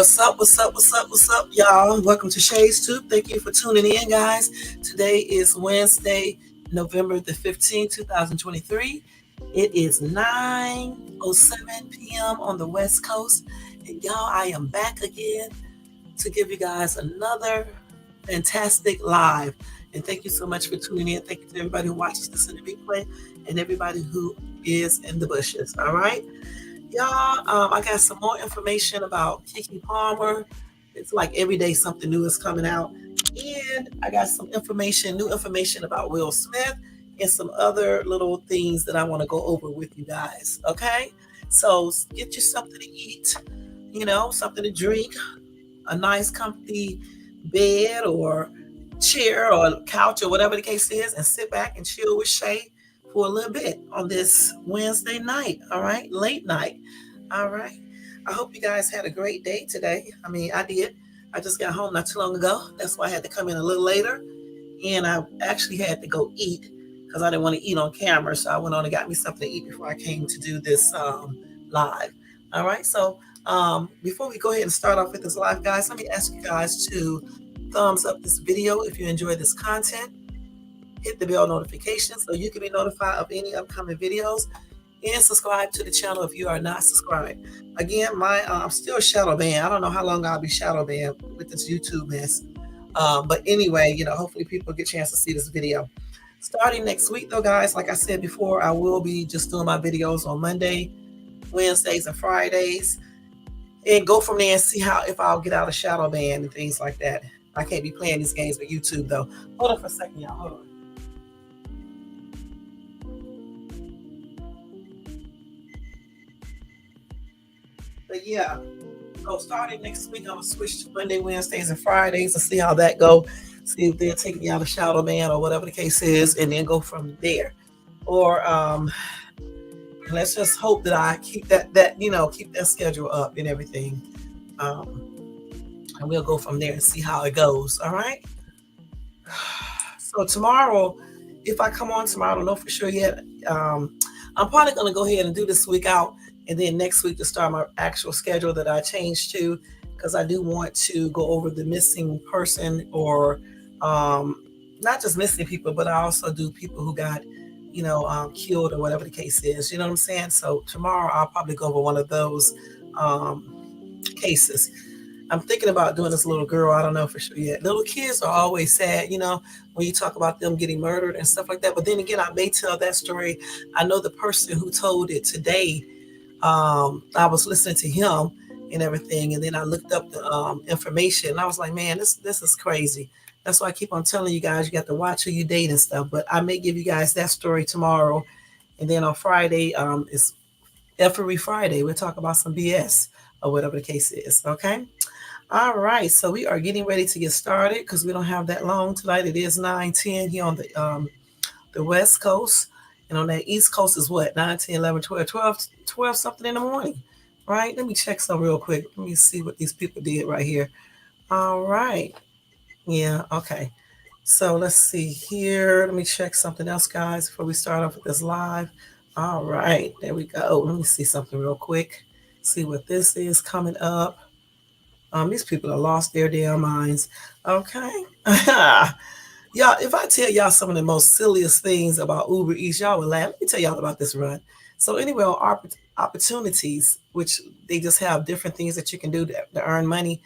What's up? What's up? What's up? What's up, y'all? Welcome to Shades Tube. Thank you for tuning in, guys. Today is Wednesday, November the 15th, 2023. It is 9:07 p.m. on the West Coast. And y'all, I am back again to give you guys another fantastic live. And thank you so much for tuning in. Thank you to everybody who watches this in the replay and everybody who is in the bushes. All right. Y'all, I got some more information about Keke Palmer. It's like every day something new is coming out. And I got some new information about Will Smith and some other little things that I want to go over with you guys. Okay? So get you something to eat, something to drink, a nice comfy bed or chair or couch or whatever the case is, and sit back and chill with Shay for a little bit on this Wednesday night. All right, late night. All right. I hope you guys had a great day today. I mean, I did. I just got home not too long ago. That's why I had to come in a little later. And I actually had to go eat because I didn't want to eat on camera. So I went on and got me something to eat before I came to do this live. All right. So before we go ahead and start off with this live, guys, let me ask you guys to thumbs up this video if you enjoy this content. Hit the bell notification so you can be notified of any upcoming videos, and subscribe to the channel if you are not subscribed. Again, I'm still shadow banned. I don't know how long I'll be shadow banned with this YouTube mess. But anyway, hopefully people get a chance to see this video. Starting next week, though, guys, like I said before, I will be just doing my videos on Monday, Wednesdays, and Fridays, and go from there and see if I'll get out of shadow ban and things like that. I can't be playing these games with YouTube, though. Hold on for a second, y'all. Hold on. But yeah, so starting next week, I'm going to switch to Monday, Wednesdays, and Fridays and see how that go. See if they'll take me out of shadow ban or whatever the case is, and then go from there. Or let's just hope that I keep keep that schedule up and everything. And we'll go from there and see how it goes. All right. So tomorrow, if I come on tomorrow, I don't know for sure yet. I'm probably going to go ahead and do this week out. And then next week to start my actual schedule that I changed to, because I do want to go over the missing person or not just missing people, but I also do people who got, killed or whatever the case is. You know what I'm saying? So tomorrow I'll probably go over one of those cases. I'm thinking about doing this little girl. I don't know for sure yet. Little kids are always sad, when you talk about them getting murdered and stuff like that. But then again, I may tell that story. I know the person who told it today. I was listening to him and everything, and then I looked up the information, and I was like, man, this is crazy. That's why I keep on telling you guys, you got to watch who you date and stuff. But I may give you guys that story tomorrow, and then on Friday, it's every Friday we'll talk about some BS or whatever the case is. Okay. All right. So we are getting ready to get started because we don't have that long tonight. It is 9:10 here on the West Coast. And on that East Coast is what? 9, 10, 11, 12 something in the morning, right? Let me check some real quick. Let me see what these people did right here. All right. Yeah, okay. So let's see here. Let me check something else, guys, before we start off with this live. All right. There we go. Let me see something real quick. See what this is coming up. These people have lost their damn minds. Okay. Y'all, if I tell y'all some of the most silliest things about Uber Eats, y'all will laugh. Let me tell y'all about this run. So anyway, on opportunities, which they just have different things that you can do to earn money.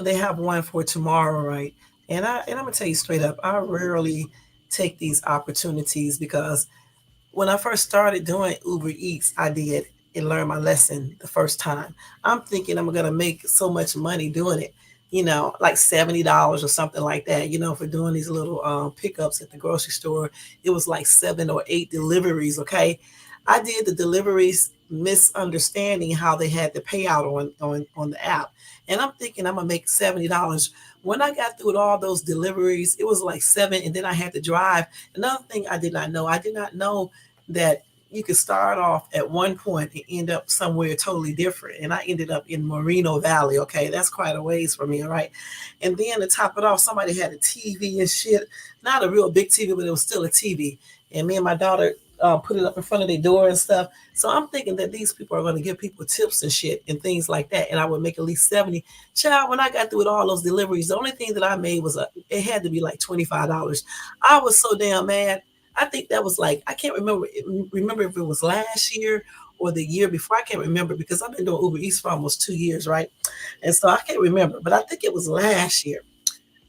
They have one for tomorrow, right? And I'm gonna tell you straight up, I rarely take these opportunities because when I first started doing Uber Eats, I did and learned my lesson the first time. I'm thinking I'm gonna make so much money doing it. Like $70 or something like that, for doing these little pickups at the grocery store. It was like 7 or 8 deliveries, okay? I did the deliveries misunderstanding how they had the payout on the app. And I'm thinking I'm going to make $70. When I got through with all those deliveries, it was like 7, and then I had to drive. Another thing I did not know that you could start off at one point and end up somewhere totally different. And I ended up in Moreno Valley. Okay, that's quite a ways for me. All right. And then to top it off, somebody had a TV and shit. Not a real big TV, but it was still a TV. And me and my daughter put it up in front of their door and stuff. So I'm thinking that these people are going to give people tips and shit and things like that, and I would make at least 70. Child, when I got through with all those deliveries, the only thing that I made was it had to be like $25. I was so damn mad. I think that was like I can't remember if it was last year or the year before. I can't remember because I've been doing Uber Eats for almost 2 years, right? And so I can't remember, but I think it was last year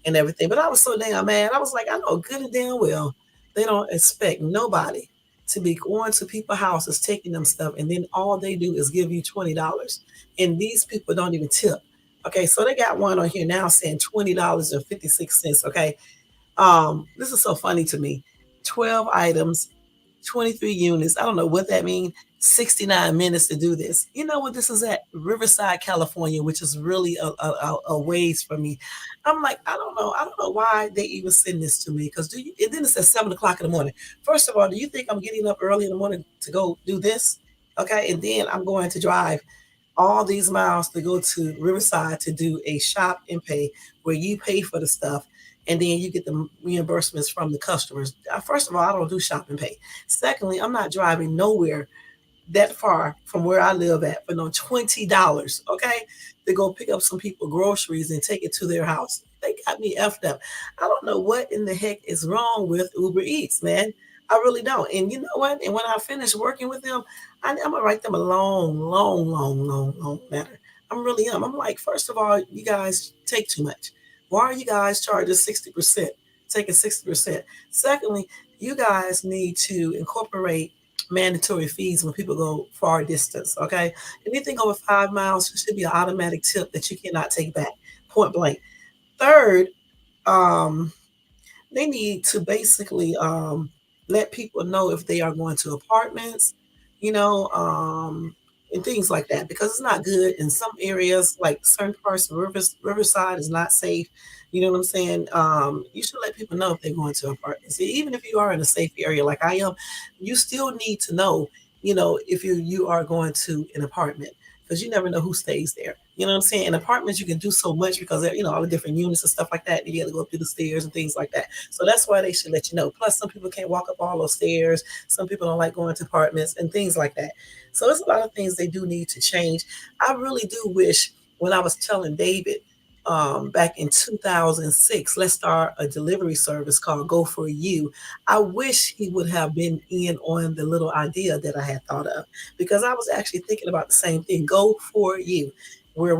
and everything. But I was so damn mad. I was like, I know good and damn well they don't expect nobody to be going to people's houses, taking them stuff, and then all they do is give you $20. And these people don't even tip. Okay, so they got one on here now saying $20.56. Okay. This is so funny to me. 12 items, 23 units. I don't know what that means. 69 minutes to do this. You know what this is at? Riverside, California, which is really a ways for me. I'm like, I don't know. I don't know why they even send this to me. Because do you and then it's at 7 o'clock in the morning. First of all, do you think I'm getting up early in the morning to go do this? Okay. And then I'm going to drive all these miles to go to Riverside to do a shop and pay where you pay for the stuff and then you get the reimbursements from the customers. First of all, I don't do shop and pay. Secondly, I'm not driving nowhere that far from where I live at for no $20, okay, to go pick up some people groceries and take it to their house. They got me effed up. I don't know what in the heck is wrong with Uber Eats, man. I really don't. And you know what? And when I finish working with them, I'm gonna write them a long, long, long, long, long letter. I'm really am. I'm like, first of all, you guys take too much. Why are you guys charging 60%? Taking 60%. Secondly, you guys need to incorporate mandatory fees when people go far distance. Okay, anything over 5 miles should be an automatic tip that you cannot take back. Point blank. Third, um, they need to basically let people know if they are going to apartments, you know, and things like that because it's not good in some areas, like certain parts of Riverside is not safe. You know what I'm saying? You should let people know if they're going to apartments. Even if you are in a safe area like I am, you still need to know, you know, if you are going to an apartment because you never know who stays there. You know what I'm saying? In apartments, you can do so much because they're, you know, all the different units and stuff like that. You got to go up through the stairs and things like that. So that's why they should let you know. Plus, some people can't walk up all those stairs. Some people don't like going to apartments and things like that. So it's a lot of things they do need to change. I really do wish when I was telling David back in 2006, let's start a delivery service called Go For You. I wish he would have been in on the little idea that I had thought of because I was actually thinking about the same thing. Go For You, where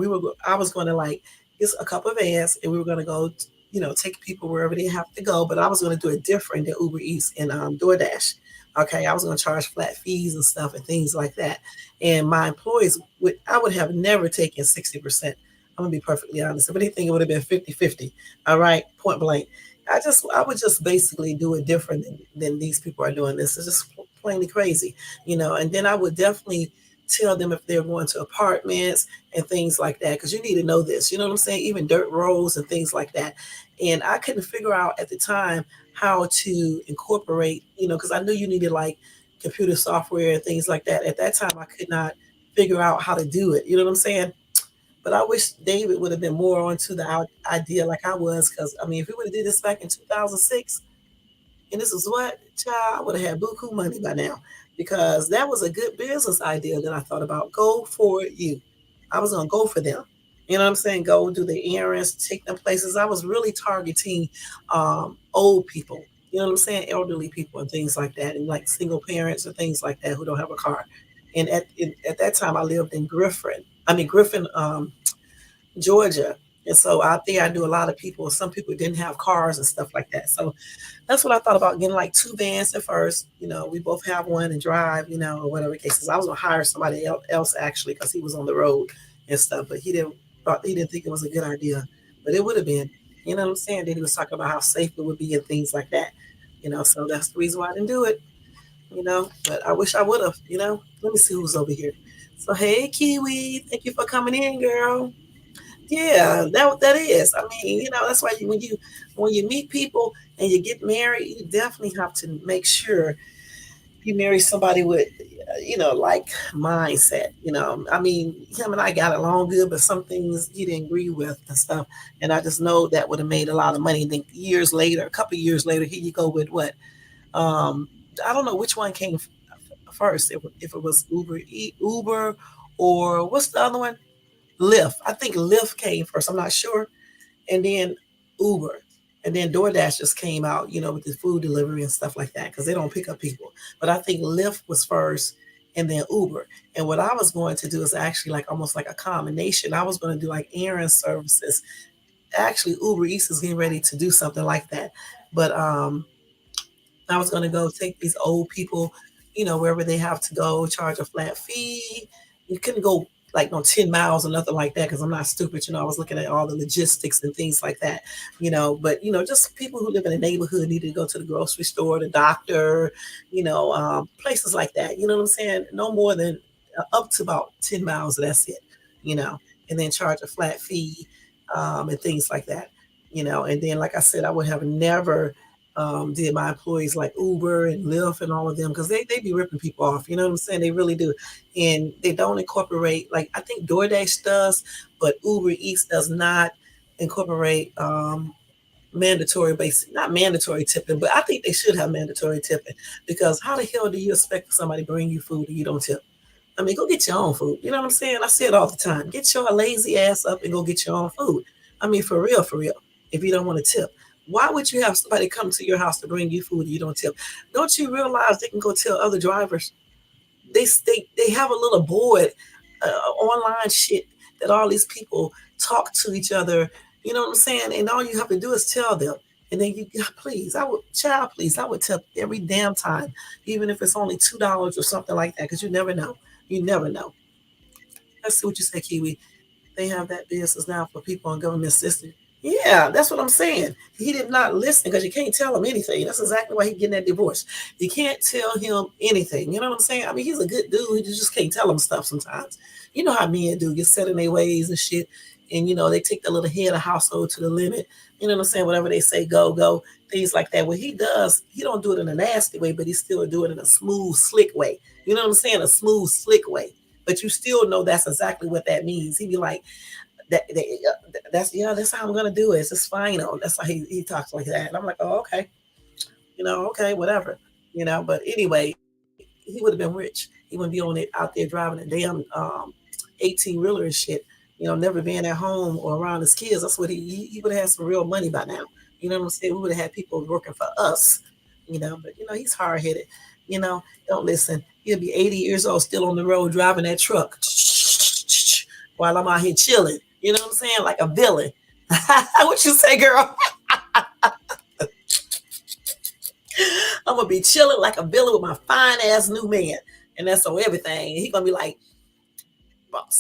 I was going to like get a couple of vans and we were going to go, you know, take people wherever they have to go. But I was going to do it different than Uber Eats and DoorDash. Okay, I was going to charge flat fees and stuff and things like that. And my employees I would have never taken 60%. I'm gonna be perfectly honest. If anything, it would have been 50-50. All right, point blank. I would just basically do it different than these people are doing this. It's just plainly crazy, you know. And then I would definitely tell them if they're going to apartments and things like that, because you need to know this. You know what I'm saying? Even dirt roads and things like that. And I couldn't figure out at the time how to incorporate, you know, because I knew you needed like computer software and things like that. At that time, I could not figure out how to do it. You know what I'm saying? But I wish David would have been more onto the idea like I was, because I mean, if we would have did this back in 2006, and this is what, child, I would have had buku money by now, because that was a good business idea that I thought about. Go for you. I was gonna go for them. You know what I'm saying? Go do the errands, take them places. I was really targeting old people. You know what I'm saying? Elderly people and things like that, and like single parents and things like that who don't have a car. And at that time, I lived in Griffin. I mean Griffin, Georgia. And so out there, I knew a lot of people. Some people didn't have cars and stuff like that. So that's what I thought about getting like two vans at first. You know, we both have one and drive, you know, or whatever cases. I was gonna hire somebody else actually because he was on the road and stuff, but he didn't think it was a good idea. But it would have been, you know what I'm saying? Then he was talking about how safe it would be and things like that. You know, so that's the reason why I didn't do it. You know, but I wish I would have. You know, let me see who's over here. So hey, Kiwi, thank you for coming in, girl. Yeah, that is. I mean, you know, that's why when you meet people and you get married, you definitely have to make sure you marry somebody with, you know, like mindset. You know, I mean, him and I got along good, but some things he didn't agree with and stuff. And I just know that would have made a lot of money. And then years later, a couple of years later, here you go with what? I don't know which one came first. If it was Uber, or what's the other one? Lyft. I think Lyft came first. I'm not sure. And then Uber. And then DoorDash just came out, with the food delivery and stuff like that, because they don't pick up people. But I think Lyft was first and then Uber. And what I was going to do is actually like almost like a combination. I was going to do like errand services. Actually, Uber Eats is getting ready to do something like that. But I was going to go take these old people, wherever they have to go, charge a flat fee. You couldn't go like no 10 miles or nothing like that, because I'm not stupid. I was looking at all the logistics and things like that, but, just people who live in the neighborhood need to go to the grocery store, the doctor, places like that. You know what I'm saying? No more than up to about 10 miles. That's it, you know, and then charge a flat fee, and things like that, and then, like I said, I would have never did my employees like Uber and Lyft and all of them, because they be ripping people off. You know what I'm saying? They really do. And they don't incorporate, like I think DoorDash does, but Uber Eats does not incorporate mandatory basic, not mandatory tipping, but I think they should have mandatory tipping, because how the hell do you expect somebody to bring you food and you don't tip? I mean, go get your own food. You know what I'm saying? I say it all the time. Get your lazy ass up and go get your own food. I mean, for real, for real. If you don't want to tip, why would you have somebody come to your house to bring you food and you don't tip? Don't you realize they can go tell other drivers? They have a little board, online shit, that all these people talk to each other. You know what I'm saying? And all you have to do is tell them. And then please, please, I would tip every damn time, even if it's only $2 or something like that, because you never know. You never know. Let's see what you say, Kiwi. They have that business now for people on government assistance. Yeah, that's what I'm saying. He did not listen, because you can't tell him anything. That's exactly why he's getting that divorce. You can't tell him anything. You know what I'm saying? I mean, he's a good dude. You just can't tell him stuff sometimes. You know how men do, get set in their ways and shit. And, they take the little head of household to the limit. You know what I'm saying? Whatever they say, go, go, things like that. What he does, he don't do it in a nasty way, but he still do it in a smooth, slick way. You know what I'm saying? A smooth, slick way. But you still know that's exactly what that means. He'd be like, that's how I'm gonna do it. It's just final. That's how he talks like that. And I'm like, oh, okay, okay, whatever, But anyway, he would have been rich. He wouldn't be on it out there driving a damn 18 wheeler and shit. Never being at home or around his kids. That's what he would have had some real money by now. You know what I'm saying? We would have had people working for us. But he's hard headed. Don't listen. He'll be 80 years old, still on the road driving that truck while I'm out here chilling. You know what I'm saying? Like a villain. What you say, girl? I'm gonna be chilling like a villain with my fine ass new man, and that's on everything. He gonna be like about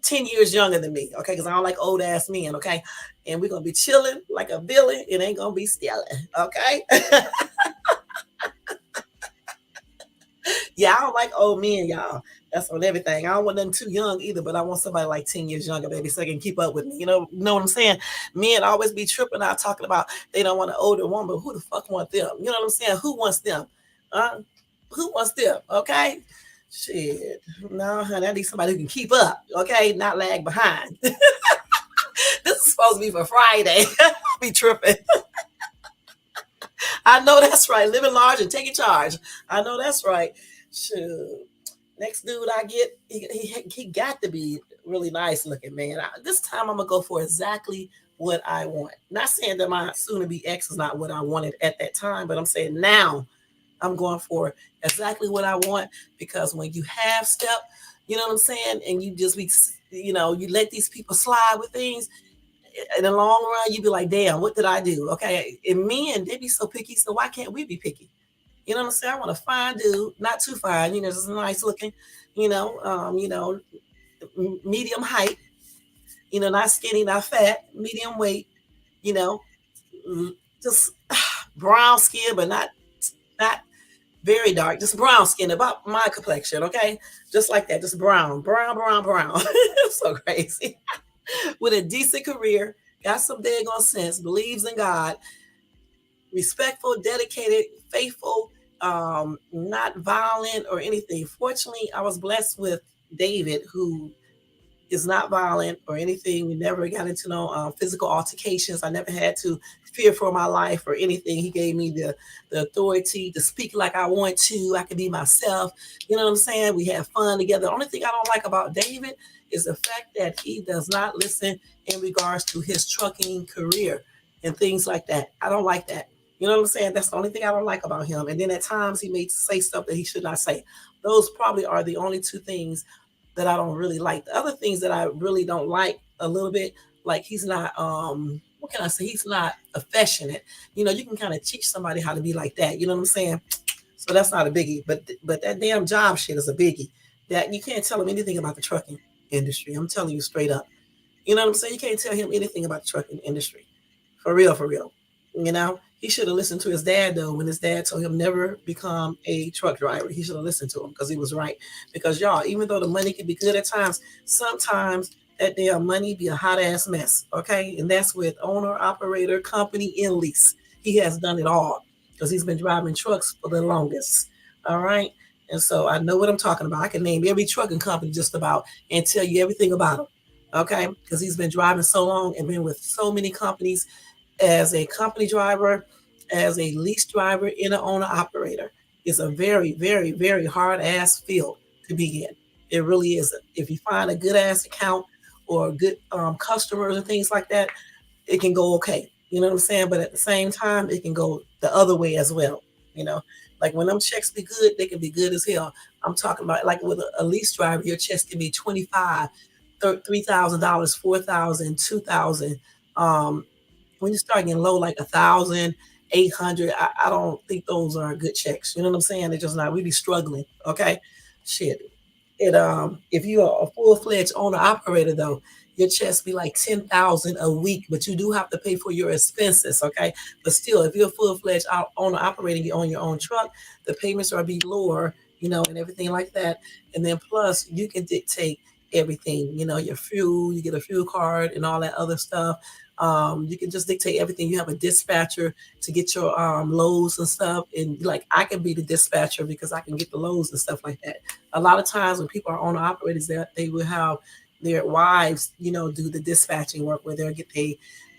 10 years younger than me, okay? Because I don't like old ass men, okay? And we're gonna be chilling like a villain. It ain't gonna be stealing, okay? Yeah, I don't like old men, y'all. That's on everything. I don't want nothing too young either, but I want somebody like 10 years younger, baby, so they can keep up with me. Know what I'm saying? Men always be tripping out talking about they don't want an older woman, but who the fuck want them? You know what I'm saying? Who wants them? Who wants them? Okay? Shit. No, honey, I need somebody who can keep up, okay? Not lag behind. This is supposed to be for Friday. Be tripping. I know that's right. Living large and taking charge. I know that's right. Shoot. Next dude I get, he got to be really nice looking, man. This time I'm gonna go for exactly what I want. Not saying that my soon-to-be ex is not what I wanted at that time, but I'm saying now I'm going for exactly what I want, because when you half step, you know what I'm saying, and you just be, you let these people slide with things. In the long run, you be like, damn, what did I do? Okay, and men, they be so picky, so why can't we be picky? You know what I'm saying? I want a fine dude, not too fine, just nice looking, medium height, not skinny, not fat, medium weight, you know, just brown skin, but not very dark, just brown skin, about my complexion, okay? Just like that, just brown, brown, brown, brown. So crazy. With a decent career, got some daggone sense, believes in God, respectful, dedicated, faithful, not violent or anything. Fortunately, I was blessed with David, who is not violent or anything. We never got into no physical altercations. I never had to fear for my life or anything. He gave me the authority to speak like I want to. I can be myself. You know what I'm saying? We have fun together. The only thing I don't like about David is the fact that he does not listen in regards to his trucking career and things like that. I don't like that. You know what I'm saying? That's the only thing I don't like about him. And then at times he may say stuff that he should not say. Those probably are the only two things that I don't really like. The other things that I really don't like a little bit, like he's not what can I say? He's not affectionate. You know, you can kind of teach somebody how to be like that. You know what I'm saying? So that's not a biggie. But that damn job shit is a biggie. That you can't tell him anything about the trucking industry. I'm telling you straight up. You know what I'm saying? You can't tell him anything about the trucking industry. For real, for real. You know, he should have listened to his dad though. When his dad told him never become a truck driver, he should have listened to him because he was right. Because y'all, even though the money can be good at times, sometimes that damn money be a hot ass mess. Okay, and that's with owner, operator, company, and lease. He has done it all because he's been driving trucks for the longest. All right. And so I know what I'm talking about. I can name every trucking company just about and tell you everything about them. Okay. Because he's been driving so long and been with so many companies as a company driver, as a lease driver, and an owner operator. It's a very, very, very hard ass field to be in. It really is. If you find a good ass account or good customers and things like that, it can go okay. You know what I'm saying? But at the same time, it can go the other way as well. You know, like when them checks be good, they can be good as hell. I'm talking about like with a lease driver, your checks can be 25, $3,000, 4,000, 2,000. Um, when you start getting low, like 1,800, I don't think those are good checks. You know what I'm saying? They're just not really struggling. Okay, shit. It if you are a full fledged owner operator though, your checks be like 10,000 a week, but you do have to pay for your expenses. Okay, but still, if you're a full fledged owner operating, you own your own truck, the payments are be lower. You know, and everything like that. And then plus, you can dictate everything. You know, your fuel, you get a fuel card and all that other stuff. You can just dictate everything. You have a dispatcher to get your loads and stuff. And like I can be the dispatcher because I can get the loads and stuff like that. A lot of times when people are owner operators, they will have their wives, you know, do the dispatching work where they'll get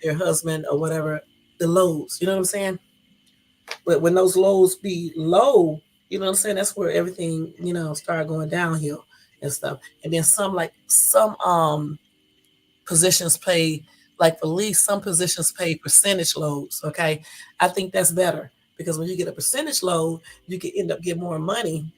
their husband or whatever the loads. You know what I'm saying? But when those lows be low, you know what I'm saying? That's where everything, you know, start going downhill and stuff. And then some positions pay like for lease, some positions pay percentage loads. Okay. I think that's better because when you get a percentage load, you can end up getting more money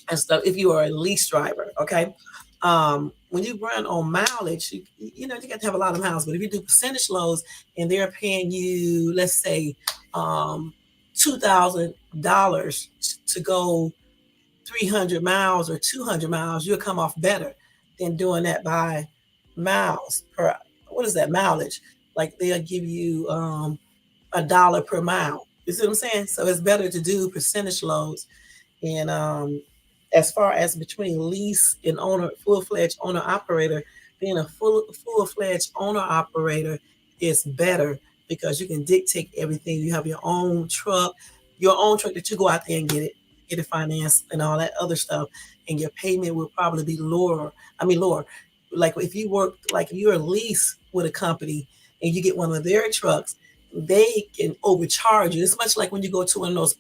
and stuff if you are a lease driver. Okay. When you run on mileage, you know, you got to have a lot of miles, but if you do percentage loads and they're paying you, let's say, $2,000 to go 300 miles or 200 miles, you'll come off better than doing that by miles per, what is that mileage? Like they'll give you $1 per mile. You see what I'm saying? So it's better to do percentage loads and as far as between lease and owner, full fledged owner operator, being a full fledged owner operator is better because you can dictate everything. You have your own truck that you go out there and get it financed and all that other stuff, and your payment will probably be lower. I mean lower. Like if you work, like if you're a lease with a company and you get one of their trucks, they can overcharge you. It's much like when you go to one of those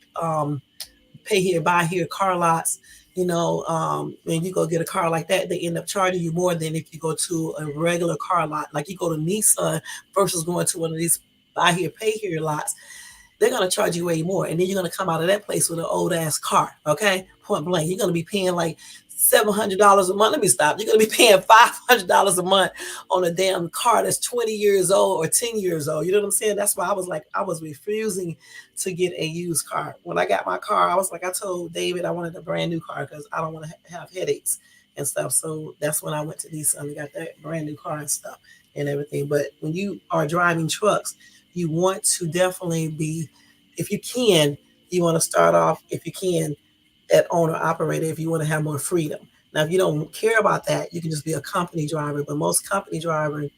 pay here, buy here car lots, you know, when you go get a car like that, they end up charging you more than if you go to a regular car lot. Like you go to Nissan versus going to one of these buy here, pay here lots, they're going to charge you way more. And then you're going to come out of that place with an old ass car. Okay. Point blank. You're going to be paying like $700 a month. Let me stop. You're going to be paying $500 a month on a damn car that's 20 years old or 10 years old. You know what I'm saying? That's why I was like, I was refusing to get a used car. When I got my car, I was like, I told David I wanted a brand new car because I don't want to have headaches and stuff. So that's when I went to Nissan and got that brand new car and stuff and everything. But when you are driving trucks, you want to definitely be, if you can, you want to start off, if you can, at owner operator if you want to have more freedom. Now, if you don't care about that, you can just be a company driver. But most company drivers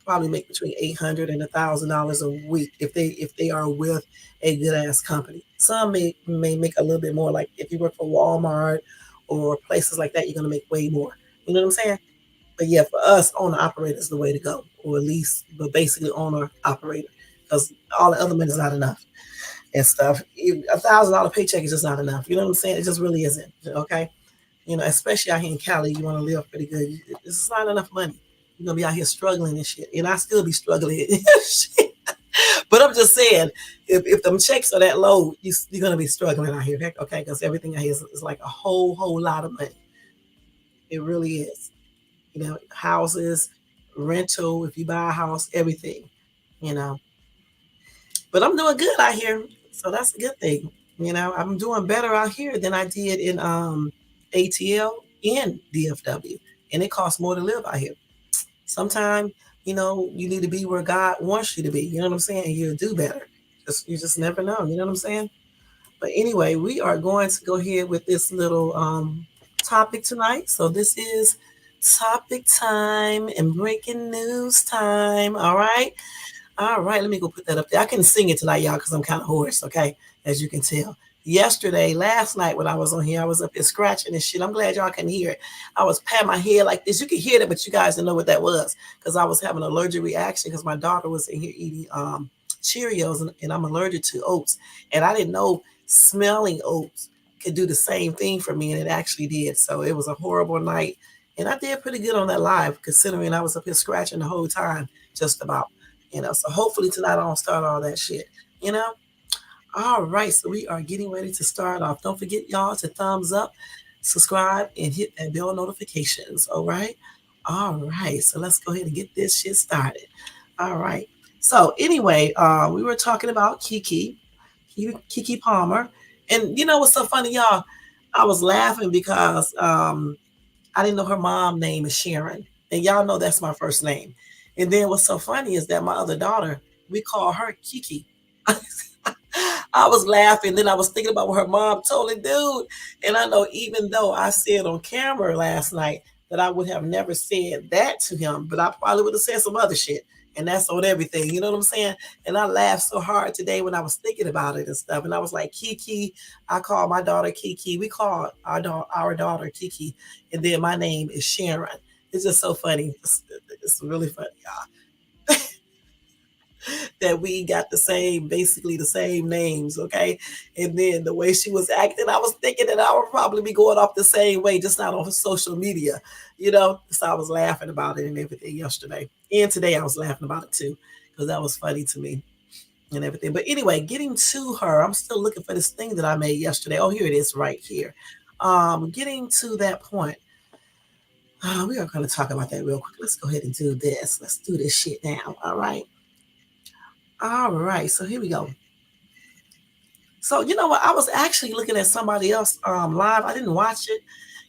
probably make between $800 and $1,000 a week if they are with a good ass company. Some may make a little bit more. Like if you work for Walmart or places like that, you're gonna make way more. You know what I'm saying? But yeah, for us, owner operator is the way to go, or at least, but basically owner operator, because all the other money is not enough and stuff. $1,000 paycheck is just not enough. You know what I'm saying? It just really isn't. Okay, especially out here in Cali, you want to live pretty good. It's not enough money. You're gonna be out here struggling and shit, and I still be struggling. But I'm just saying, if them checks are that low, you're gonna be struggling out here, okay? Because everything out here is like a whole lot of money. It really is. Houses, rental, if you buy a house, everything. You know, but I'm doing good out here, so that's a good thing. I'm doing better out here than I did in ATL and DFW, and it costs more to live out here. Sometimes, you need to be where God wants you to be. You know what I'm saying? And you'll do better. You just never know. You know what I'm saying? But anyway, we are going to go ahead with this little topic tonight. So this is topic time and breaking news time. All right. All right, let me go put that up there. I couldn't sing it tonight, y'all, because I'm kind of hoarse, okay? As you can tell. Last night when I was on here, I was up here scratching and shit. I'm glad y'all can hear it. I was patting my head like this. You can hear it, but you guys didn't know what that was because I was having an allergic reaction because my daughter was in here eating Cheerios and I'm allergic to oats. And I didn't know smelling oats could do the same thing for me, and it actually did. So it was a horrible night. And I did pretty good on that live considering I was up here scratching the whole time, just about. So hopefully tonight I don't start all that shit, you know? All right, so we are getting ready to start off. Don't forget, y'all, to thumbs up, subscribe, and hit that bell notifications, all right? All right, so let's go ahead and get this shit started. All right. So anyway, we were talking about Keke Palmer. And you know what's so funny, y'all? I was laughing because I didn't know her mom name is Sharon. And y'all know that's my first name. And then what's so funny is that my other daughter, we call her Kiki. I was laughing. Then I was thinking about what her mom told the dude. And I know even though I said on camera last night that I would have never said that to him, but I probably would have said some other shit. And that's on everything. You know what I'm saying? And I laughed so hard today when I was thinking about it and stuff. And I was like, Kiki. I call my daughter Kiki. We call our daughter Kiki. And then my name is Sharon. It's just so funny. It's really funny, y'all. That we got basically the same names, okay? And then the way she was acting, I was thinking that I would probably be going off the same way, just not on social media, So I was laughing about it and everything yesterday. And today I was laughing about it too, because that was funny to me and everything. But anyway, getting to her, I'm still looking for this thing that I made yesterday. Oh, here it is right here. Getting to that point. We are going to talk about that real quick. Let's go ahead and do this. Let's do this shit now. All right. All right. So here we go. So you know what? I was actually looking at somebody else live. I didn't watch it,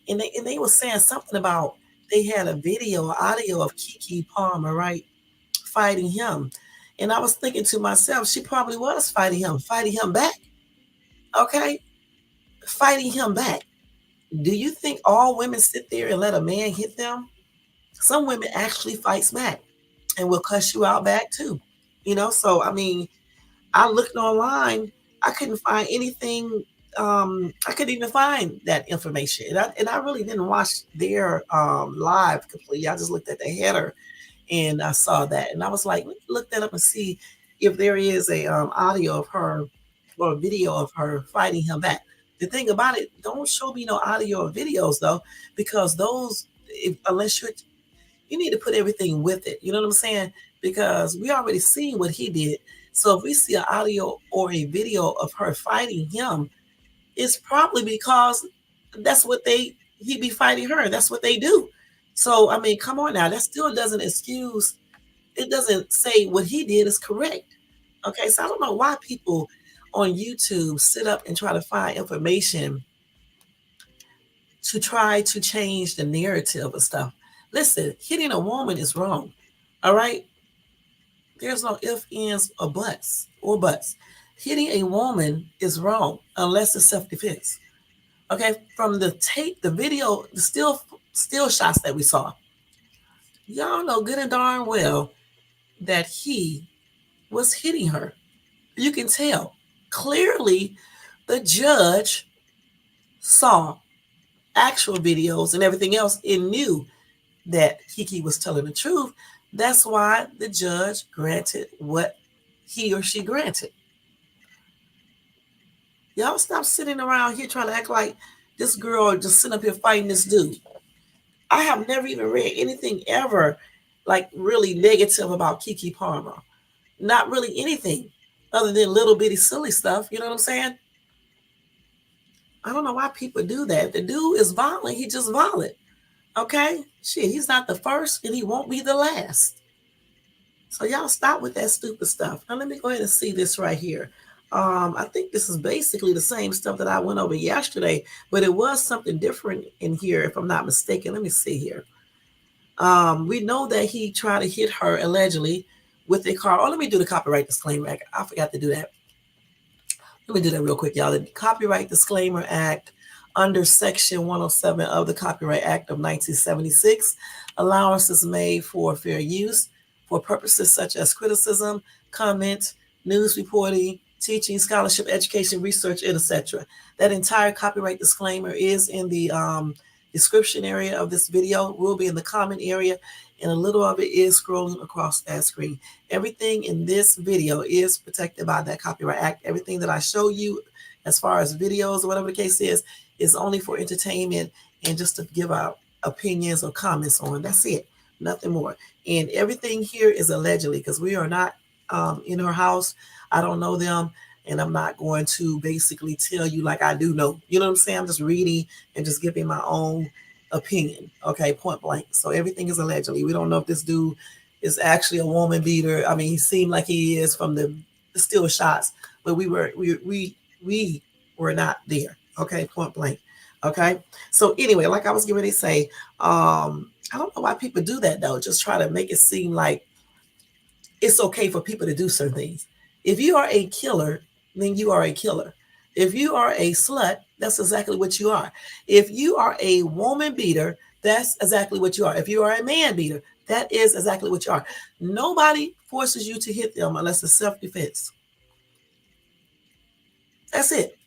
and they were saying something about they had a video, audio of Keke Palmer, right, fighting him. And I was thinking to myself, she probably was fighting him back. Okay, fighting him back. Do you think all women sit there and let a man hit them? Some women actually fights back and will cuss you out back too. So I mean, I looked online, I couldn't find anything. I couldn't even find that information, and I really didn't watch their live completely. I just looked at the header and I saw that, and I was like, let me look that up and see if there is a audio of her or a video of her fighting him back. The thing about it, don't show me no audio or videos though, because those, unless you need to put everything with it. You know what I'm saying? Because we already seen what he did. So if we see an audio or a video of her fighting him, it's probably because that's what he be fighting her. That's what they do. So I mean, come on now. That still doesn't excuse. It doesn't say what he did is correct. Okay, so I don't know why people on YouTube sit up and try to find information to try to change the narrative of stuff. Listen, hitting a woman is wrong. All right. There's no ifs, ands, or buts. Hitting a woman is wrong unless it's self-defense. Okay, from the tape, the video, the still shots that we saw, y'all know good and darn well that he was hitting her. You can tell clearly. The judge saw actual videos and everything else and knew that Keke was telling the truth. That's why the judge granted what he or she granted. Y'all stop sitting around here trying to act like this girl just sitting up here fighting this dude. I have never even read anything ever like really negative about Keke Palmer. Not really anything other than little bitty silly stuff. You know what I'm saying? I don't know why people do that. If the dude is violent, he just violent. Okay? Shit, he's not the first and he won't be the last. So y'all stop with that stupid stuff. Now let me go ahead and see this right here. I think this is basically the same stuff that I went over yesterday, but it was something different in here, if I'm not mistaken. Let me see here. We know that he tried to hit her allegedly with a car. Oh, let me do the copyright disclaimer. I forgot to do that. Let me do that real quick, y'all. The Copyright Disclaimer Act under Section 107 of the Copyright Act of 1976, allowance is made for fair use for purposes such as criticism, comment, news reporting, teaching, scholarship, education, research, etc. That entire copyright disclaimer is in the description area of this video, will be in the comment area, and a little of it is scrolling across that screen. Everything in this video is protected by that Copyright Act. Everything that I show you as far as videos or whatever the case is only for entertainment and just to give out opinions or comments on. That's it, nothing more. And everything here is allegedly, because we are not in her house. I don't know them, and I'm not going to basically tell you like I do know. You know what I'm saying? I'm just reading and just giving my own opinion. Okay, point blank. So everything is allegedly. We don't know if this dude is actually a woman beater. I mean, he seemed like he is from the still shots, but we were not there. Okay, point blank. Okay. So anyway, like I was getting ready to say, I don't know why people do that though. Just try to make it seem like it's okay for people to do certain things. If you are a killer, then you are a killer. If you are a slut, that's exactly what you are. If you are a woman beater, that's exactly what you are. If you are a man beater, that is exactly what you are. Nobody forces you to hit them unless it's self-defense. That's it.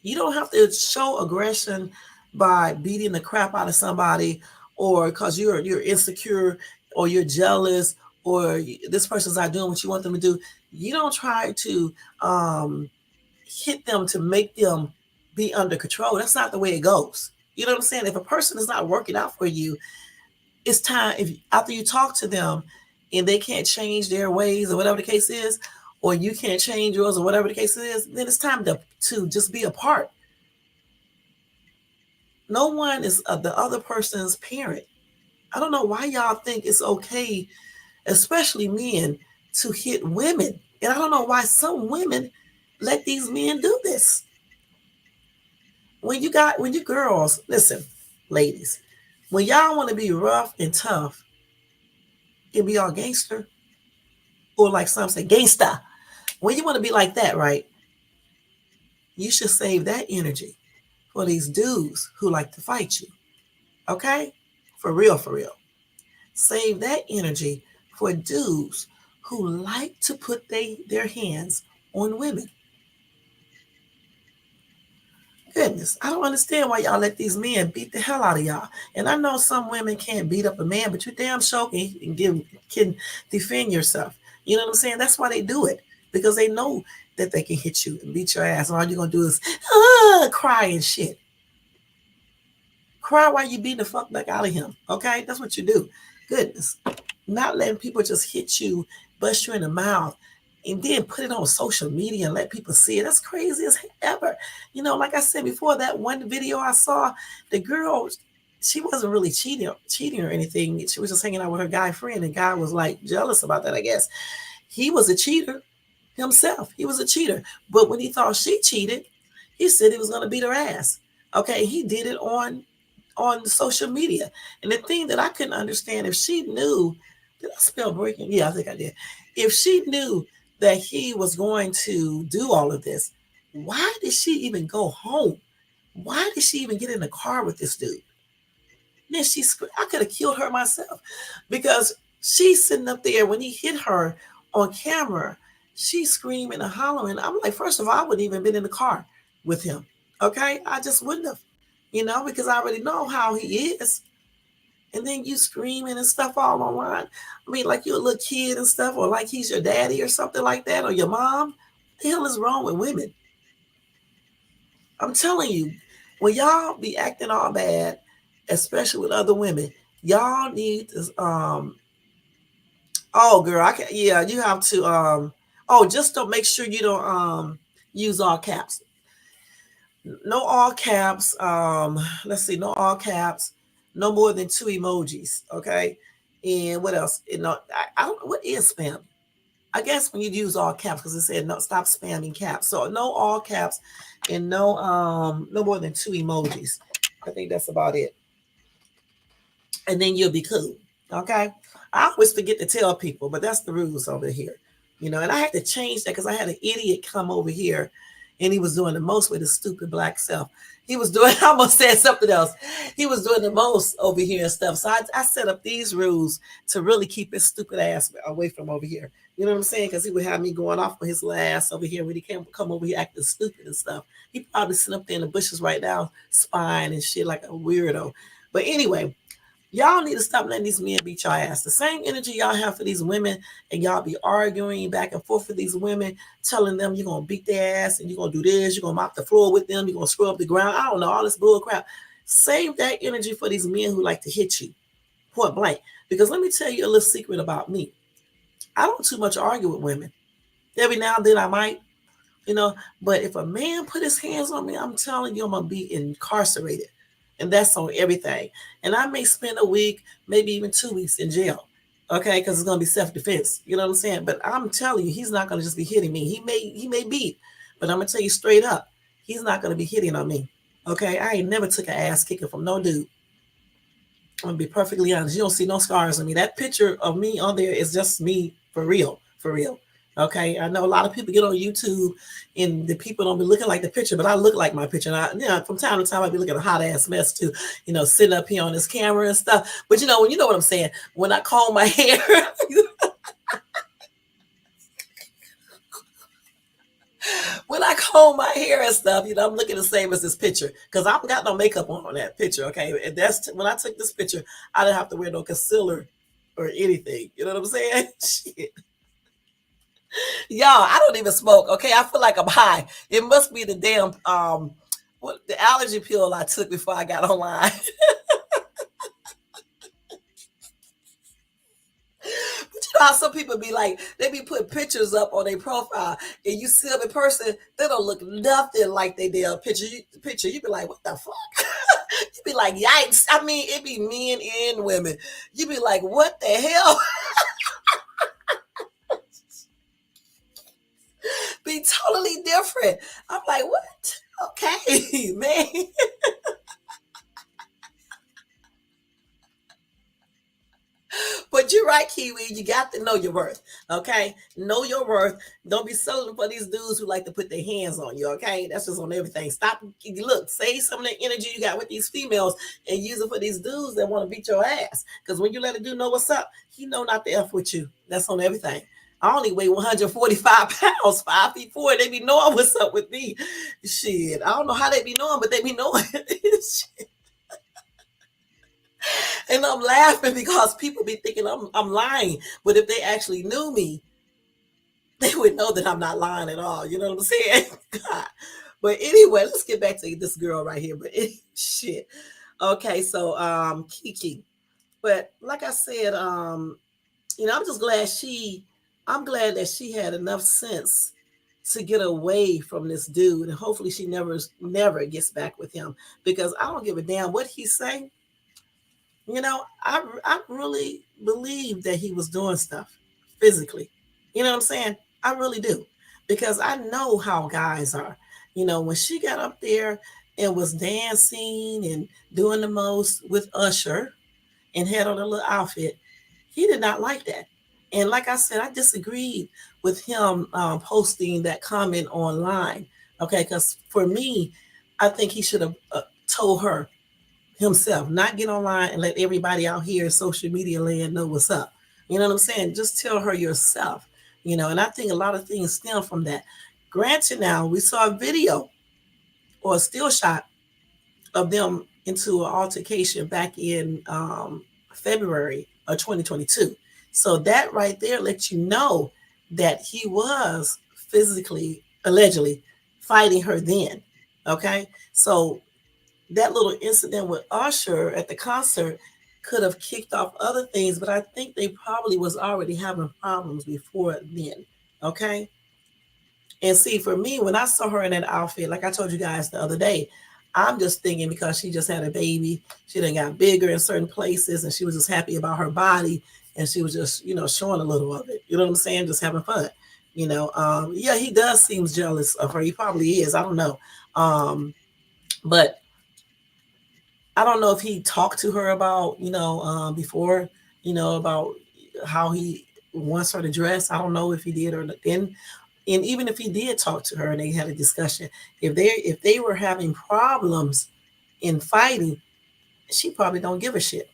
You don't have to show aggression by beating the crap out of somebody, or because you're insecure or you're jealous or this person's not doing what you want them to do. You don't try to hit them to make them be under control. That's not the way it goes. You know what I'm saying? If a person is not working out for you, it's time, if after you talk to them and they can't change their ways or whatever the case is, or you can't change yours or whatever the case is, then it's time to just be apart. No one is the other person's parent. I don't know why y'all think it's okay, especially men, to hit women. And I don't know why some women let these men do this. When you girls, listen, ladies, when y'all want to be rough and tough and be all gangster, or like some say gangsta, when you want to be like that, right? You should save that energy for these dudes who like to fight you. Okay? For real, for real. Save that energy for dudes who like to put their hands on women. Goodness, I don't understand why y'all let these men beat the hell out of y'all. And I know some women can't beat up a man, but you damn sure can defend yourself. You know what I'm saying? That's why they do it, because they know that they can hit you and beat your ass. And all you're going to do is cry and shit. Cry while you beat the fuck back out of him. Okay? That's what you do. Goodness. Not letting people just hit you, bust you in the mouth, and then put it on social media and let people see it. That's crazy as ever. You know, like I said before, that one video I saw, the girl, she wasn't really cheating or anything. She was just hanging out with her guy friend, and guy was like jealous about that, I guess. He was a cheater himself. He was a cheater. But when he thought she cheated, he said he was going to beat her ass. Okay, he did it on social media. And the thing that I couldn't understand, if she knew, did I spell breaking? Yeah, I think I did. If she knew that he was going to do all of this, why did she even go home? Why did she even get in the car with this dude? Then I could have killed her myself, because she's sitting up there when he hit her on camera. She's screaming and hollering. I'm like, first of all, I wouldn't even been in the car with him. Okay, I just wouldn't have, because I already know how he is. and then you screaming and stuff all online. I mean, like you're a little kid and stuff, or like he's your daddy or something like that, or your mom. What the hell is wrong with women? I'm telling you, when y'all be acting all bad, especially with other women, y'all need to oh girl, I can yeah, you have to oh just don't make sure you don't use all caps. No all caps. Let's see, no all caps, no more than two emojis, okay? And what else? You know, I don't know what is spam. I guess when you use all caps, because it said no, stop spamming caps. So no all caps and no more than two emojis. I think that's about it. And then you'll be cool. Okay. I always forget to tell people, but that's the rules over here. You know, and I had to change that because I had an idiot come over here and he was doing the most with his stupid black self. He was doing, I almost said something else. He was doing the most over here and stuff. So I set up these rules to really keep his stupid ass away from over here. You know what I'm saying? Because he would have me going off on his ass over here when he came come over here acting stupid and stuff. He probably sitting up there in the bushes right now, spying and shit like a weirdo. But anyway, y'all need to stop letting these men beat y'all ass. The same energy y'all have for these women, and y'all be arguing back and forth with these women, telling them you're gonna beat their ass and you're gonna do this, you're gonna mop the floor with them, you're gonna scrub the ground. I don't know, all this bull crap. Save that energy for these men who like to hit you, point blank. Because let me tell you a little secret about me. I don't too much argue with women. Every now and then I might, you know. But if a man put his hands on me, I'm telling you, I'm gonna be incarcerated, and that's on everything. And I may spend a week, maybe even 2 weeks in jail, okay, because it's gonna be self-defense. You know what I'm saying? But I'm telling you, he's not gonna just be hitting me. He may beat, but I'm gonna tell you straight up, he's not gonna be hitting on me. Okay, I ain't never took an ass kicking from no dude. I'm gonna be perfectly honest. You don't see no scars on me. That picture of me on there is just me for real, for real. Okay, I know a lot of people get on YouTube and the people don't be looking like the picture, but I look like my picture. And from time to time, I be looking a hot ass mess too. You know, sitting up here on this camera and stuff. But you know, when you know what I'm saying, when I comb my hair, when I comb my hair and stuff, you know, I'm looking the same as this picture because I don't got no makeup on that picture. Okay, and that's when I took this picture, I didn't have to wear no concealer or anything. You know what I'm saying? Shit. Y'all, I don't even smoke. Okay, I feel like I'm high. It must be the damn what the allergy pill I took before I got online. But you know how some people be like, they be putting pictures up on their profile, and you see them in person, they don't look nothing like they did a picture. You be like, what the fuck? You be like, yikes! I mean, it be men and women. You be like, what the hell? Be totally different. I'm like, what? Okay, man. But you're right, Kiwi. You got to know your worth. Okay, know your worth. Don't be selling for these dudes who like to put their hands on you. Okay, that's just on everything. Stop. Look, save some of the energy you got with these females and use it for these dudes that want to beat your ass. Because when you let a dude know what's up, he know not to f with you. That's on everything. I only weigh 145 pounds, 5 feet 4. They be knowing what's up with me. Shit, I don't know how they be knowing, but they be knowing. And I'm laughing because people be thinking I'm lying. But if they actually knew me, they would know that I'm not lying at all. You know what I'm saying? God. But anyway, let's get back to this girl right here. But shit. Okay, so Keke. But like I said, you know, I'm glad that she had enough sense to get away from this dude, and hopefully she never gets back with him because I don't give a damn what he say. You know, I really believe that he was doing stuff physically. You know what I'm saying? I really do. Because I know how guys are. You know, when she got up there and was dancing and doing the most with Usher and had on a little outfit, he did not like that. And like I said, I disagreed with him posting that comment online. Okay, because for me, I think he should have told her himself, not get online and let everybody out here in social media land know what's up. You know what I'm saying? Just tell her yourself, you know, and I think a lot of things stem from that. Granted, now we saw a video or a still shot of them into an altercation back in February of 2022. So that right there lets you know that he was physically, allegedly, fighting her then. Okay. So that little incident with Usher at the concert could have kicked off other things, but I think they probably was already having problems before then. Okay. And see, for me, when I saw her in that outfit, like I told you guys the other day, I'm just thinking because she just had a baby, she done got bigger in certain places, and she was just happy about her body, and she was just, showing a little of it. You know what I'm saying? Just having fun. Yeah, he does seem jealous of her. He probably is. I don't know. But I don't know if he talked to her about, before, about how he wants her to dress. I don't know if he did or not. And even if he did talk to her and they had a discussion, if they were having problems in fighting, she probably don't give a shit.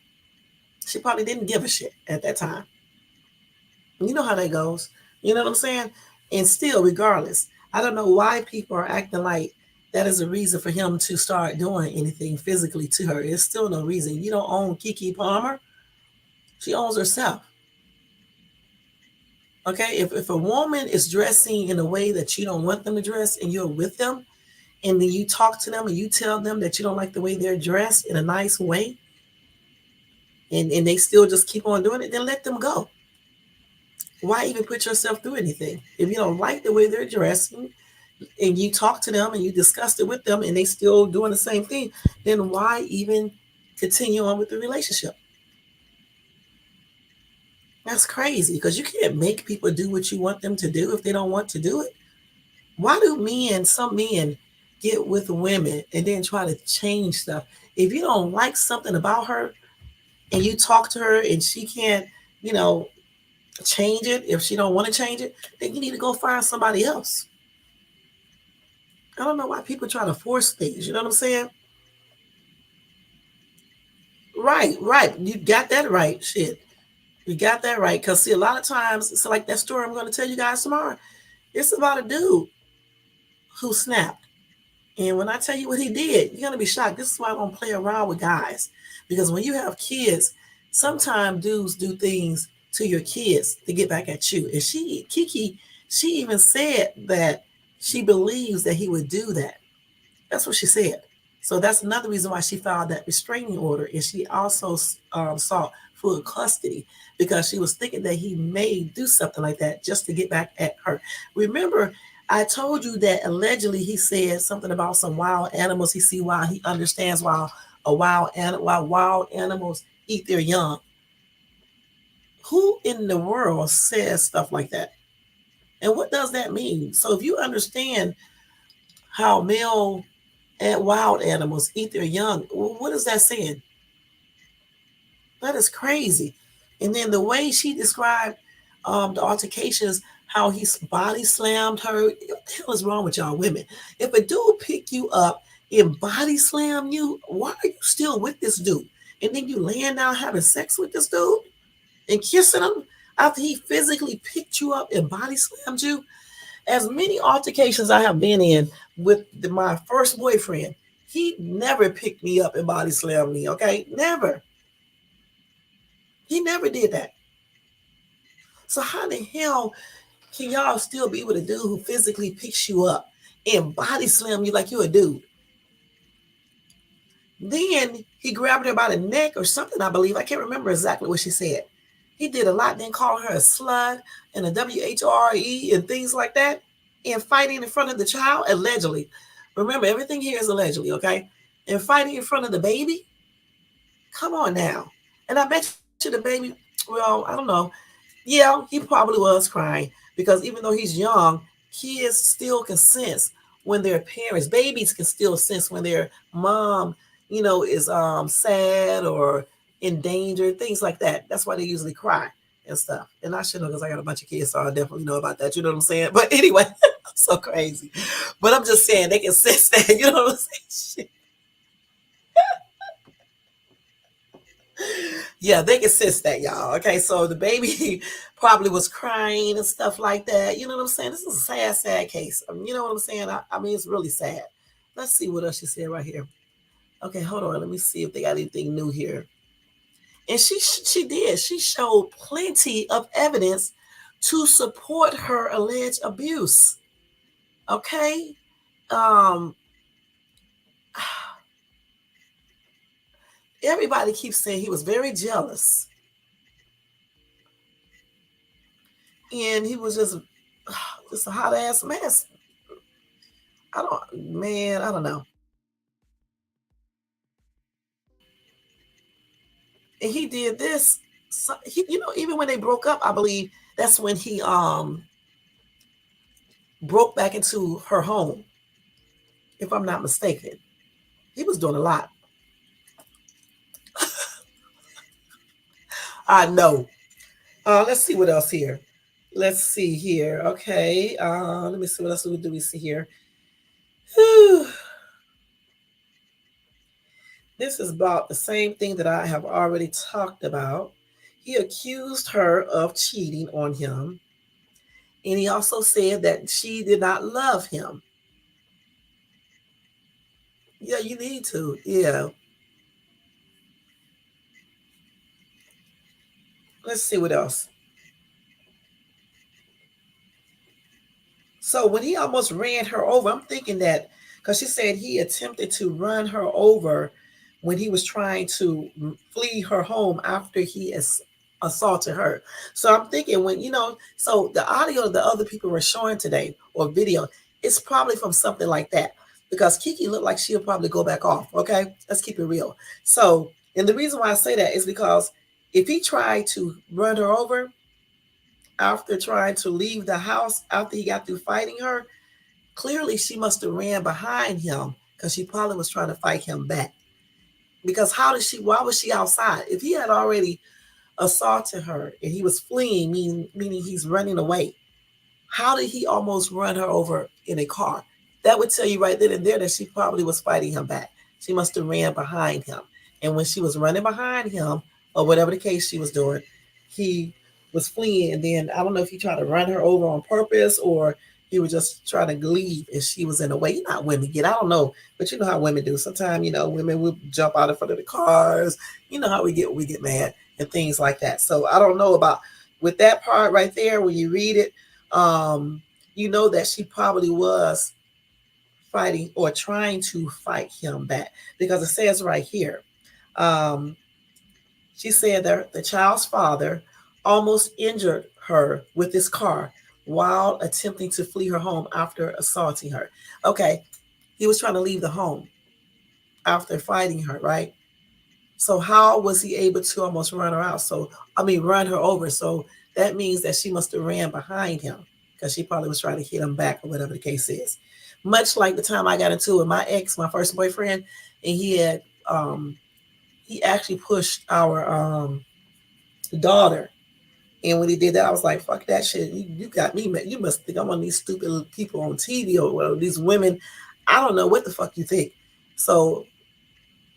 She probably didn't give a shit at that time. You know how that goes. You know what I'm saying? And still, regardless, I don't know why people are acting like that is a reason for him to start doing anything physically to her. It's still no reason. You don't own Keke Palmer. She owns herself. Okay? If a woman is dressing in a way that you don't want them to dress and you're with them, and then you talk to them and you tell them that you don't like the way they're dressed in a nice way, and they still just keep on doing it, then let them go. Why even put yourself through anything? If you don't like the way they're dressing and you talk to them and you discussed it with them and they still doing the same thing, then why even continue on with the relationship? That's crazy because you can't make people do what you want them to do if they don't want to do it. Why do some men get with women and then try to change stuff? If you don't like something about her and you talk to her and she can't, you know, change it, if she don't want to change it, then you need to go find somebody else. I don't know why people try to force things. You know what I'm saying? Right, right. You got that right. Shit. You got that right. Because, see, a lot of times, it's like that story I'm going to tell you guys tomorrow. It's about a dude who snapped. And when I tell you what he did, you're going to be shocked. This is why I don't play around with guys. Because when you have kids, sometimes dudes do things to your kids to get back at you. And Keke, she even said that she believes that he would do that. That's what she said. So that's another reason why she filed that restraining order. And she also sought full custody because she was thinking that he may do something like that just to get back at her. Remember, I told you that allegedly he said something about some wild animals. He see why he understands why why wild animals eat their young. Who in the world says stuff like that? And what does that mean? So if you understand how male and wild animals eat their young, what is that saying? That is crazy. And then the way she described the altercations, how he body slammed her. What the hell is wrong with y'all women? If a dude pick you up and body slam you, why are you still with this dude? And then you laying down having sex with this dude and kissing him after he physically picked you up and body slammed you? As many altercations I have been in with my first boyfriend, he never picked me up and body slammed me, okay? Never. He never did that. So how the hell can y'all still be with a dude who physically picks you up and body slam you like you a dude? Then he grabbed her by the neck or something, I believe. I can't remember exactly what she said. He did a lot, then called her a slut and a WHRE and things like that, and fighting in front of the child, allegedly. Remember, everything here is allegedly, okay? And fighting in front of the baby? Come on now. And I bet you the baby, well, I don't know. Yeah, he probably was crying because even though he's young, kids still can sense when their parents, babies can still sense when their mom, is sad or in danger, things like that. That's why they usually cry and stuff. And I should know because I got a bunch of kids, so I definitely know about that. You know what I'm saying? But anyway, I'm so crazy. But I'm just saying they can sense that. You know what I'm saying? Yeah, they can sense that, y'all. Okay, so the baby probably was crying and stuff like that. You know what I'm saying? This is a sad, sad case. You know what I'm saying? I mean, it's really sad. Let's see what else she said right here. Okay, hold on. Let me see if they got anything new here. And she did. She showed plenty of evidence to support her alleged abuse. Okay? Um Everybody keeps saying he was very jealous. And he was just a hot ass mess. I don't know. And he did this. So even when they broke up, I believe that's when he broke back into her home, if I'm not mistaken. He was doing a lot. I know. Let's see what else here. Let's see here. Okay. Let me see what else do we see here. Whew. This is about the same thing that I have already talked about. He accused her of cheating on him, and he also said that she did not love him. Yeah, you need to. Yeah. Let's see what else. So when he almost ran her over, I'm thinking that because she said he attempted to run her over when he was trying to flee her home after he assaulted her. So I'm thinking so the audio the other people were showing today or video, it's probably from something like that because Keke looked like she'll probably go back off. Okay, let's keep it real. So, and the reason why I say that is because if he tried to run her over after trying to leave the house after he got through fighting her, clearly she must have ran behind him because she probably was trying to fight him back. Because why was she outside? If he had already assaulted her and he was fleeing, meaning he's running away, how did he almost run her over in a car? That would tell you right then and there that she probably was fighting him back. She must have ran behind him. And when she was running behind him, or whatever the case she was doing, he was fleeing. And then I don't know if he tried to run her over on purpose or he was just trying to leave and she was in the way. You know how women get. I don't know, but you know how women do. Sometimes, women will jump out in front of the cars. You know how we get mad and things like that. So I don't know about with that part right there when you read it. You know that she probably was fighting or trying to fight him back because it says right here, um, she said that the child's father almost injured her with his car while attempting to flee her home after assaulting her. Okay, he was trying to leave the home after fighting her, right? So how was he able to almost run her out? Run her over. So that means that she must have ran behind him because she probably was trying to hit him back or whatever the case is. Much like the time I got into it with my ex, my first boyfriend, and he actually pushed our daughter. And when he did that, I was like, fuck that shit. You got me, man. You must think I'm one of these stupid people on TV or these women. I don't know what the fuck you think. So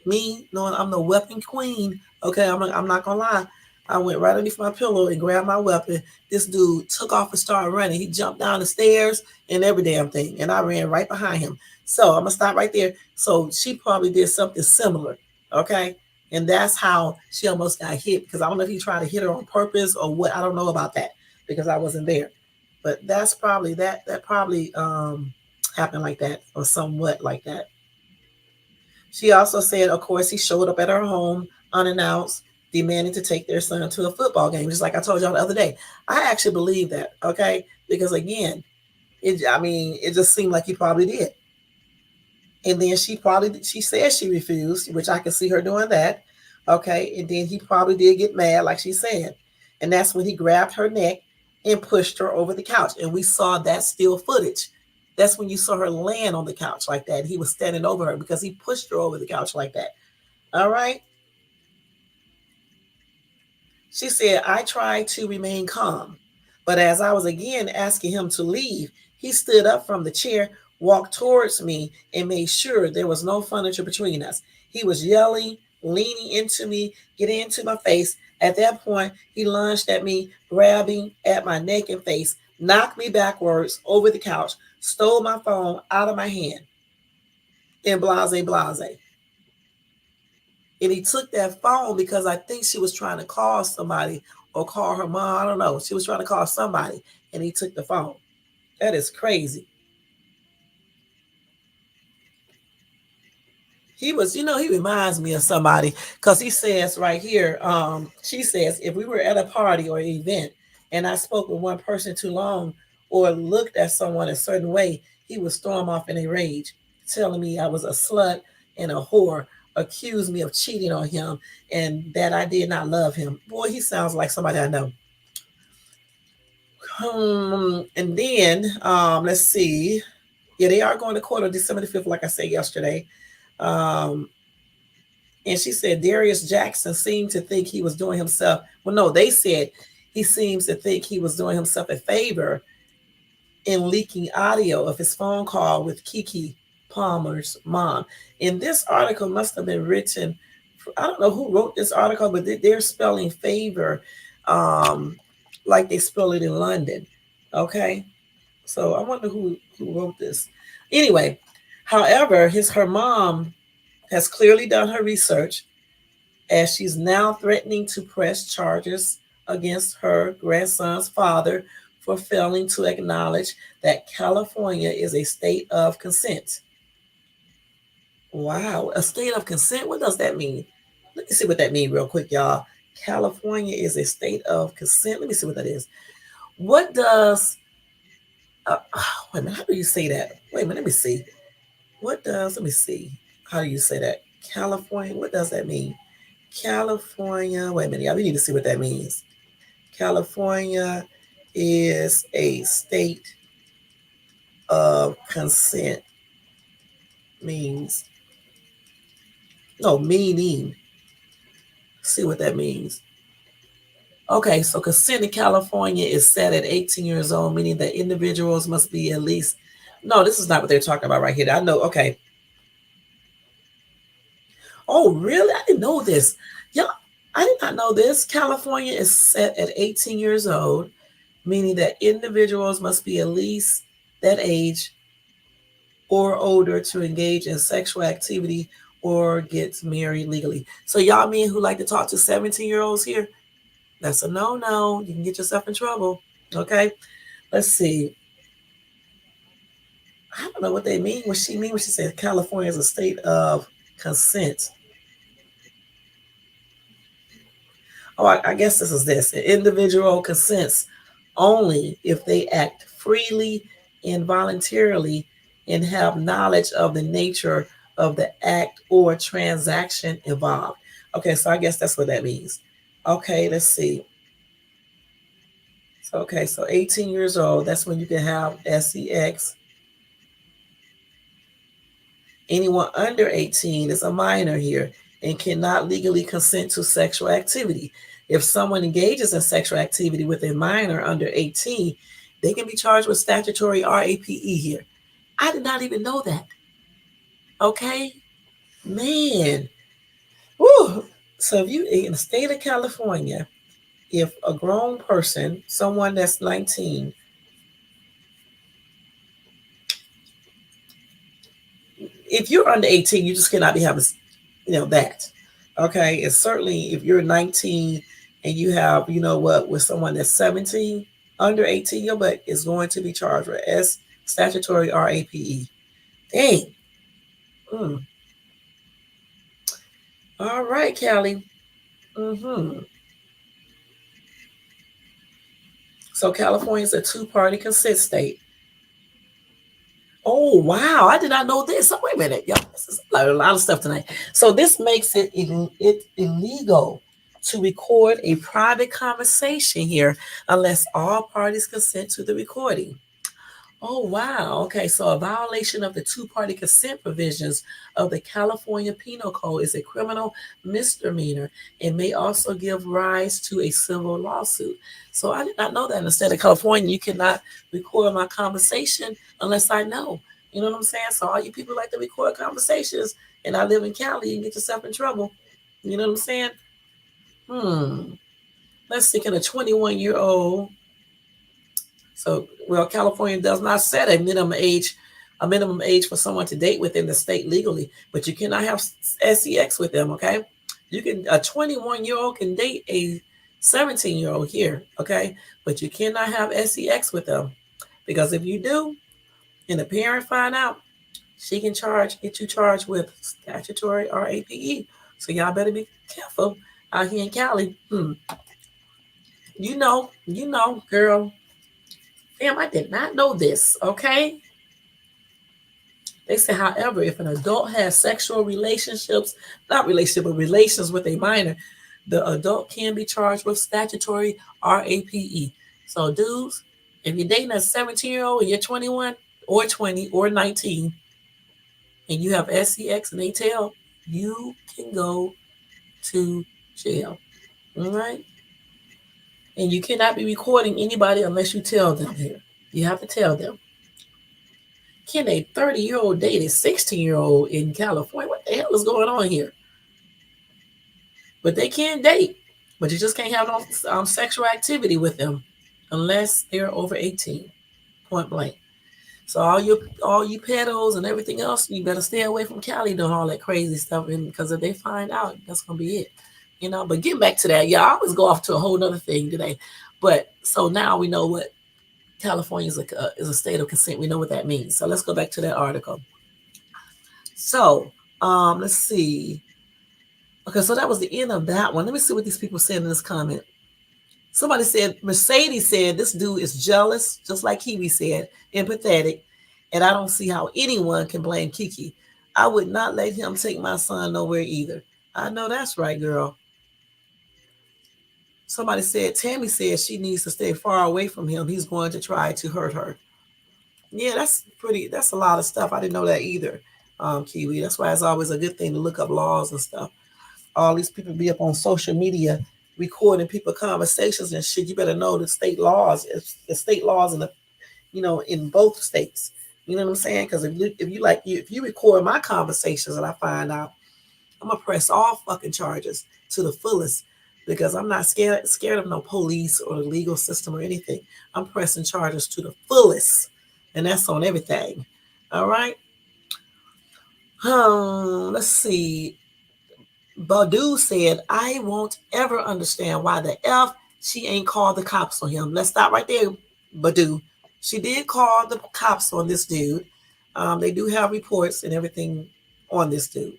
me knowing I'm the weapon queen, okay, I'm not gonna lie. I went right underneath my pillow and grabbed my weapon. This dude took off and started running. He jumped down the stairs and every damn thing, and I ran right behind him. So I'm gonna stop right there. So she probably did something similar, okay, and that's how she almost got hit because I don't know if he tried to hit her on purpose or what. I don't know about that because I wasn't there, but that's probably that probably happened like that or somewhat like that. She also said, of course, he showed up at her home unannounced, demanding to take their son to a football game, just like I told y'all the other day. I actually believe that, okay? Because again, it just seemed like he probably did. And then she said she refused, which I can see her doing that. Okay. And then he probably did get mad, like she said. And that's when he grabbed her neck and pushed her over the couch. And we saw that still footage. That's when you saw her laying on the couch like that. He was standing over her because he pushed her over the couch like that. All right. She said, I tried to remain calm, but as I was again asking him to leave, he stood up from the chair, walked towards me, and made sure there was no furniture between us. He was yelling, leaning into me, getting into my face. At that point, he lunged at me, grabbing at my neck and face, knocked me backwards over the couch, stole my phone out of my hand, and blase blase. And he took that phone because I think she was trying to call somebody or call her mom. I don't know. She was trying to call somebody and he took the phone. That is crazy. He was, he reminds me of somebody because he says right here, she says, if we were at a party or event and I spoke with one person too long or looked at someone a certain way, he would storm off in a rage, telling me I was a slut and a whore, accused me of cheating on him and that I did not love him. Boy, he sounds like somebody I know. And then, let's see. Yeah, they are going to court on December the 5th, like I said yesterday. Um, And she said Darius Jackson seemed to think he was doing himself. Well, no, they said he seems to think he was doing himself a favor in leaking audio of his phone call with Keke Palmer's mom. And this article must have been written. I don't know who wrote this article, but they're spelling favor like they spell it in London. Okay, so I wonder who wrote this. Anyway, however, her mom has clearly done her research as she's now threatening to press charges against her grandson's father for failing to acknowledge that California is a state of consent. Wow, a state of consent? What does that mean? Let me see what that means real quick, y'all. California is a state of consent. Let me see what that is. What does, wait a minute, how do you say that? Wait a minute, let me see. Let me see. How do you say that? California, what does that mean? California, wait a minute, y'all, we need to see what that means. California is a state of consent. Means, no, meaning. See what that means. Okay, so consent in California is set at 18 years old, meaning that individuals must be at least. No, this is not what they're talking about right here. I know, okay. Oh, really? I didn't know this. Yeah, I did not know this. California is set at 18 years old, meaning that individuals must be at least that age or older to engage in sexual activity or get married legally. So y'all men who like to talk to 17-year-olds here, that's a no-no. You can get yourself in trouble. Okay, let's see. I don't know what they mean. What she mean when she said California is a state of consent. Oh, I guess this is this. An individual consents only if they act freely and voluntarily and have knowledge of the nature of the act or transaction involved. Okay, so I guess that's what that means. Okay, let's see. So, okay, so 18 years old, that's when you can have sex. Anyone under 18 is a minor here and cannot legally consent to sexual activity. If someone engages in sexual activity with a minor under 18, they can be charged with statutory RAPE here. I did not even know that. Okay, man. Woo. So if you in the state of California, if a grown person, someone that's 19, if you're under 18, you just cannot be having, that. Okay, and certainly if you're 19 and you have, with someone that's 17, under 18, your butt is going to be charged with statutory RAPE. Dang. Mm. All right, Callie. Mm-hmm. So California is a two-party consent state. Oh, wow. I did not know this. Oh, wait a minute. Y'all, this is a lot of stuff tonight. So this makes it illegal to record a private conversation here unless all parties consent to the recording. Oh, wow. Okay, so a violation of the two-party consent provisions of the California Penal Code is a criminal misdemeanor and may also give rise to a civil lawsuit. So I did not know that in the state of California, you cannot record my conversation unless I know. You know what I'm saying? So all you people like to record conversations and I live in Cali, you can get yourself in trouble. You know what I'm saying? Let's see, can a 21-year-old, so, well, California does not set a minimum age for someone to date within the state legally, but you cannot have sex with them, okay? You can a 21-year-old can date a 17-year-old here, okay? But you cannot have sex with them because if you do, and the parent find out, she can get you charged with statutory or APE. So y'all better be careful out here in Cali. Girl. Damn, I did not know this. Okay. They say, however, if an adult has sexual relationships, not relationship, but relations with a minor, the adult can be charged with statutory RAPE. So, dudes, if you're dating a 17-year-old and you're 21 or 20 or 19 and you have SEX and they tell, you can go to jail. All right? And you cannot be recording anybody unless you tell them here. You have to tell them. Can a 30-year-old date a 16-year-old in California? What the hell is going on here? But they can date, but you just can't have no sexual activity with them unless they're over 18, point blank. So all you pedos and everything else, you better stay away from Cali doing all that crazy stuff, and because if they find out, that's gonna be it. But getting back to that, I always go off to a whole nother thing today. But so now we know what California is a state of consent. We know what that means. So let's go back to that article. So let's see. Okay, so that was the end of that one. Let me see what these people said in this comment. Somebody said, Mercedes said, this dude is jealous, just like Kiwi said, empathetic, and I don't see how anyone can blame Keke. I would not let him take my son nowhere either. I know that's right, girl. Somebody said, Tammy said she needs to stay far away from him. He's going to try to hurt her. Yeah, that's a lot of stuff. I didn't know that either, Kiwi. That's why it's always a good thing to look up laws and stuff. All these people be up on social media recording people conversations and shit. You better know the state laws. The state laws in in both states. You know what I'm saying? Because if you record my conversations and I find out, I'm gonna press all fucking charges to the fullest because I'm not scared of no police or the legal system or anything. I'm pressing charges to the fullest, and that's on everything. All right. Let's see. Badu said, I won't ever understand why the F she ain't called the cops on him. Let's stop right there, Badu. She did call the cops on this dude. They do have reports and everything on this dude.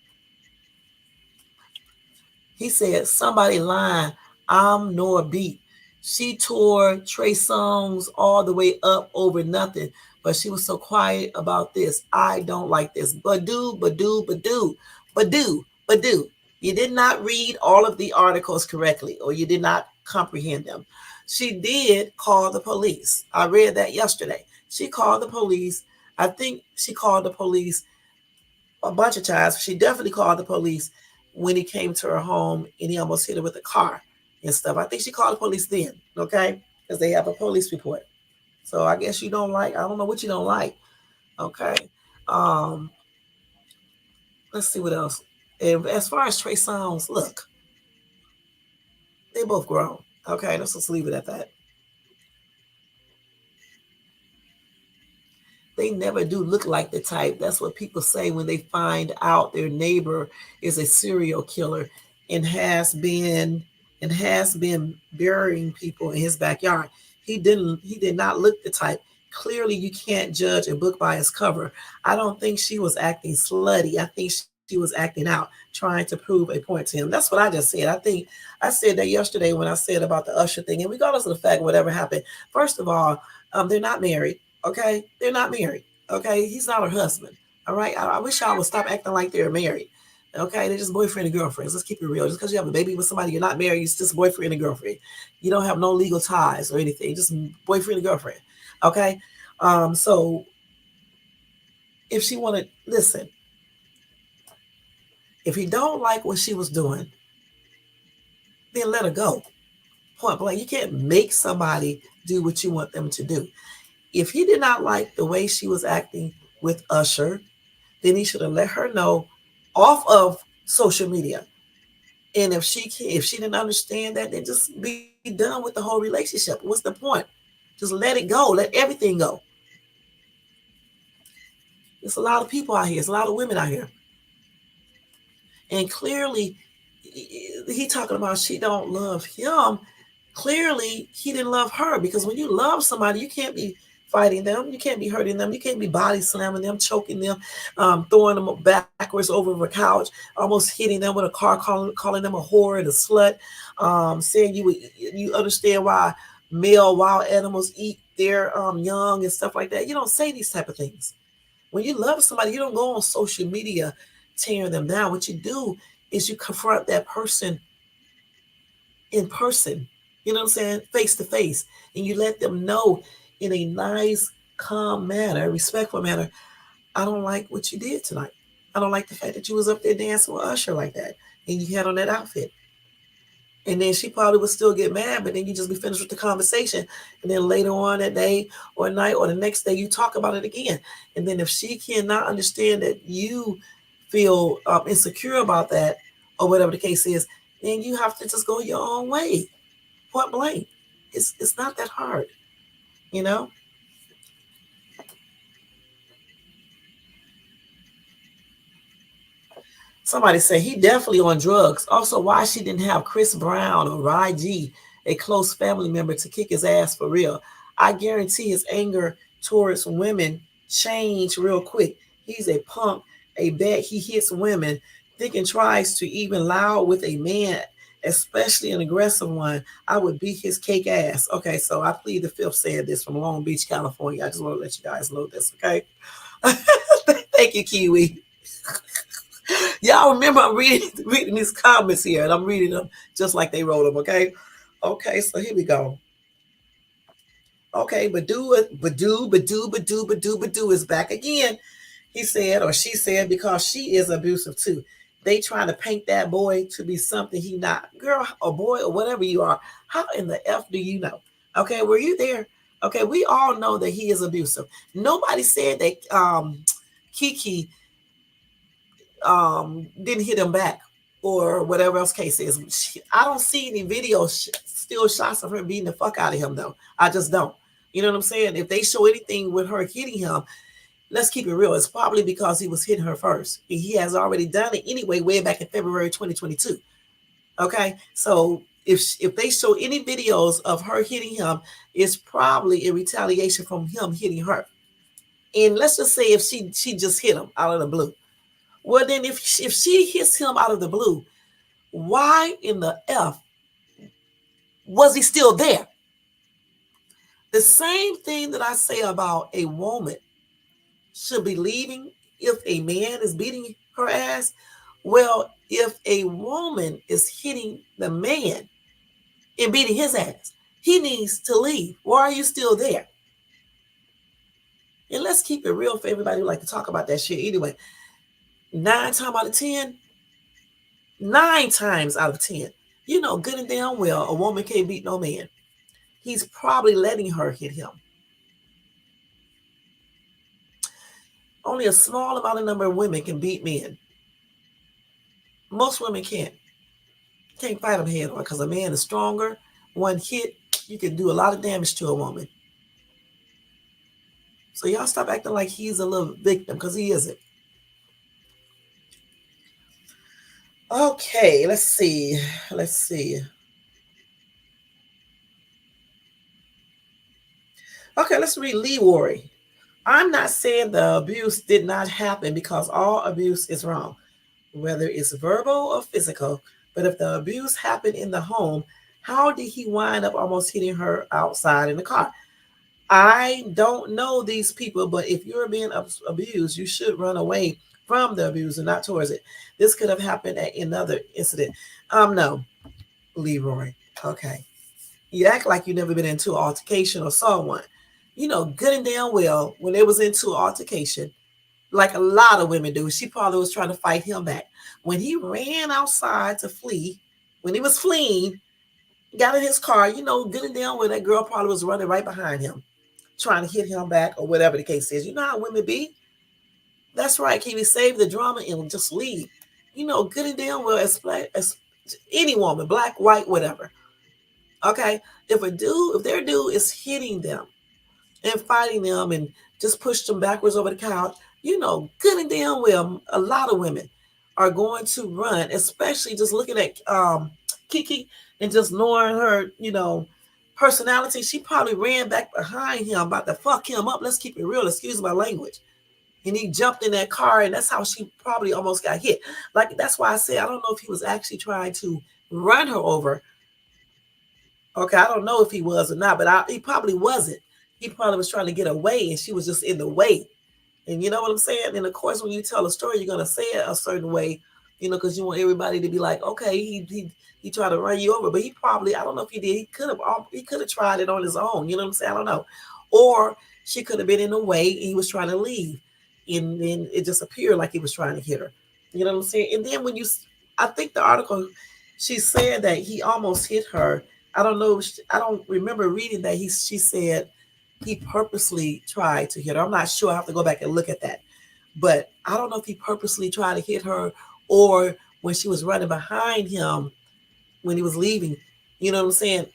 He said, somebody lying. I'm Nora Beat. She tore Trey Songz all the way up over nothing, but she was so quiet about this. I don't like this. Badu, Badu, Badu, Badu, Badu. You did not read all of the articles correctly, or you did not comprehend them. She did call the police. I read that yesterday. She called the police. I think she called the police a bunch of times. She definitely called the police when he came to her home and he almost hit her with a car and stuff. I think she called the police then, okay? Because they have a police report. So I guess you don't like, I don't know what you don't like, okay? Let's see what else. And as far as Trey Songz, look, they both grown, okay? Let's just leave it at that. They never do look like the type. That's what people say when they find out their neighbor is a serial killer and has been burying people in his backyard. He did not look the type. Clearly, you can't judge a book by its cover. I don't think she was acting slutty. I think she was acting out, trying to prove a point to him. That's what I just said. I said that yesterday when I said about the Usher thing. And regardless of the fact, whatever happened, first of all, they're not married. Okay, they're not married. Okay, he's not her husband. All right, I wish y'all would stop acting like they're married. Okay, they're just boyfriend and girlfriends. Let's keep it real. Just because you have a baby with somebody you're not married, it's just boyfriend and girlfriend. You don't have no legal ties or anything. Just boyfriend and girlfriend. Okay, so if she wanted, listen, if he don't like what she was doing, then let her go. Point blank. You can't make somebody do what you want them to do. If he did not like the way she was acting with Usher, then he should have let her know off of social media. And if she didn't understand that, then just be done with the whole relationship. What's the point? Just let it go. Let everything go. There's a lot of people out here. There's a lot of women out here. And clearly, he talking about she don't love him. Clearly, he didn't love her, because when you love somebody, you can't be fighting them, you can't be hurting them, you can't be body slamming them, choking them, throwing them backwards over a couch, almost hitting them with a car, calling them a whore and a slut, saying you understand why male wild animals eat their young and stuff like that. You don't say these type of things. When you love somebody, you don't go on social media tearing them down. What you do is you confront that person in person, you know what I'm saying, face to face, and you let them know in a nice, calm manner, respectful manner, I don't like what you did tonight. I don't like the fact that you was up there dancing with Usher like that, and you had on that outfit. And then she probably would still get mad, but then you just be finished with the conversation. And then later on that day or night or the next day, you talk about it again. And then if she cannot understand that you feel insecure about that, or whatever the case is, then you have to just go your own way. Point blank. It's not that hard, you know? Somebody say he definitely on drugs. Also, why she didn't have Chris Brown or Ry G, a close family member, to kick his ass for real. I guarantee his anger towards women changed real quick. He's a punk. A bet he hits women. Thinking tries to even loud with a man, especially an aggressive one. I would beat his cake ass. Okay, so I plead the fifth saying this from Long Beach, California. I just want to let you guys know this, okay? Thank you, Kiwi. Y'all remember I'm reading these comments here, and I'm reading them just like they wrote them. Okay, okay. So here we go. Okay, Badu is back again. He said, or she said, because she is abusive too. They trying to paint that boy to be something he not. Girl or boy or whatever you are. How in the F do you know? Okay, were you there? Okay, we all know that he is abusive. Nobody said that Keke didn't hit him back or whatever else case is. I don't see any videos, still shots of her beating the fuck out of him though. I just don't. You know what I'm saying? If they show anything with her hitting him, let's keep it real. It's probably because he was hitting her first. He has already done it anyway, way back in February 2022. Okay, so if they show any videos of her hitting him, it's probably in retaliation from him hitting her. And let's just say if she just hit him out of the blue. Well, then if she hits him out of the blue, why in the F was he still there? The same thing that I say about a woman should be leaving if a man is beating her ass. Well, if a woman is hitting the man and beating his ass, he needs to leave. Why are you still there? And let's keep it real for everybody who like to talk about that shit anyway. 9 times out of 10, you know good and damn well a woman can't beat no man. He's probably letting her hit him. Only a small amount of number of women can beat men. Most women can't fight them head on because a man is stronger. One hit, you can do a lot of damage to a woman. So y'all stop acting like he's a little victim because he isn't. Okay, let's see. Let's see. Okay, let's read Leroy. I'm not saying the abuse did not happen because all abuse is wrong, whether it's verbal or physical. But if the abuse happened in the home, how did he wind up almost hitting her outside in the car? I don't know these people, but if you're being abused, you should run away from the abuse and not towards it. This could have happened at another incident. No, Leroy. Okay. You act like you never been into an altercation or saw one. You know good and damn well when they was into an altercation, like a lot of women do, she probably was trying to fight him back. When he ran outside to flee, when he was fleeing, got in his car, you know good and damn well that girl probably was running right behind him, trying to hit him back or whatever the case is. You know how women be? That's right, Kiwi. Save the drama and just leave. You know good and damn well as any woman, black, white, whatever. Okay, if their dude is hitting them and fighting them and just push them backwards over the couch, you know good and damn well a lot of women are going to run, especially just looking at Keke and just knowing her, personality. She probably ran back behind him, about to fuck him up. Let's keep it real. Excuse my language. And he jumped in that car, and that's how she probably almost got hit. Like, that's why I said I don't know if he was actually trying to run her over. Okay, I don't know if he was or not, but he probably wasn't. He probably was trying to get away, and she was just in the way. And you know what I'm saying? And of course, when you tell a story, you're gonna say it a certain way, because you want everybody to be like, okay, he tried to run you over, but he probably, I don't know if he did. He could have tried it on his own. You know what I'm saying? I don't know. Or she could have been in the way, and he was trying to leave, and then it just appeared like he was trying to hit her. You know what I'm saying? And then I think the article, she said that he almost hit her. I don't know. I don't remember reading that she said he purposely tried to hit her. I'm not sure. I have to go back and look at that. But I don't know if he purposely tried to hit her, or when she was running behind him when he was leaving, you know what I'm saying?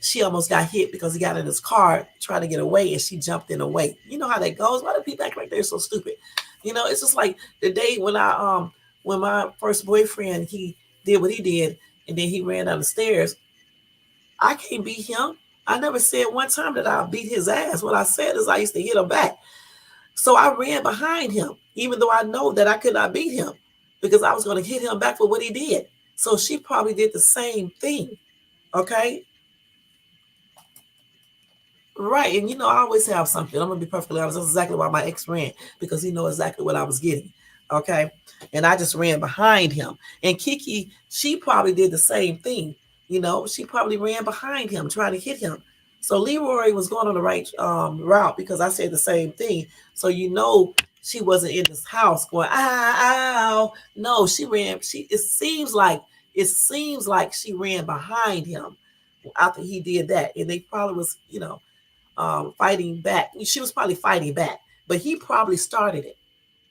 She almost got hit because he got in his car trying to get away, and she jumped in the way. You know how that goes. Why do people act like they're so stupid? It's just like the day when my first boyfriend, he did what he did, and then he ran down the stairs. I can't beat him. I never said one time that I beat his ass. What I said is I used to hit him back. So I ran behind him, even though I know that I could not beat him, because I was going to hit him back for what he did. So she probably did the same thing. Okay. Right. And I always have something. I'm going to be perfectly honest. That's exactly why my ex ran, because he knew exactly what I was getting. Okay. And I just ran behind him. And Keke, she probably did the same thing. She probably ran behind him, trying to hit him. So Leroy was going on the right route, because I said the same thing. So she wasn't in this house going, ow. No, she ran. It seems like she ran behind him after he did that. And they probably was, fighting back. She was probably fighting back, but he probably started it,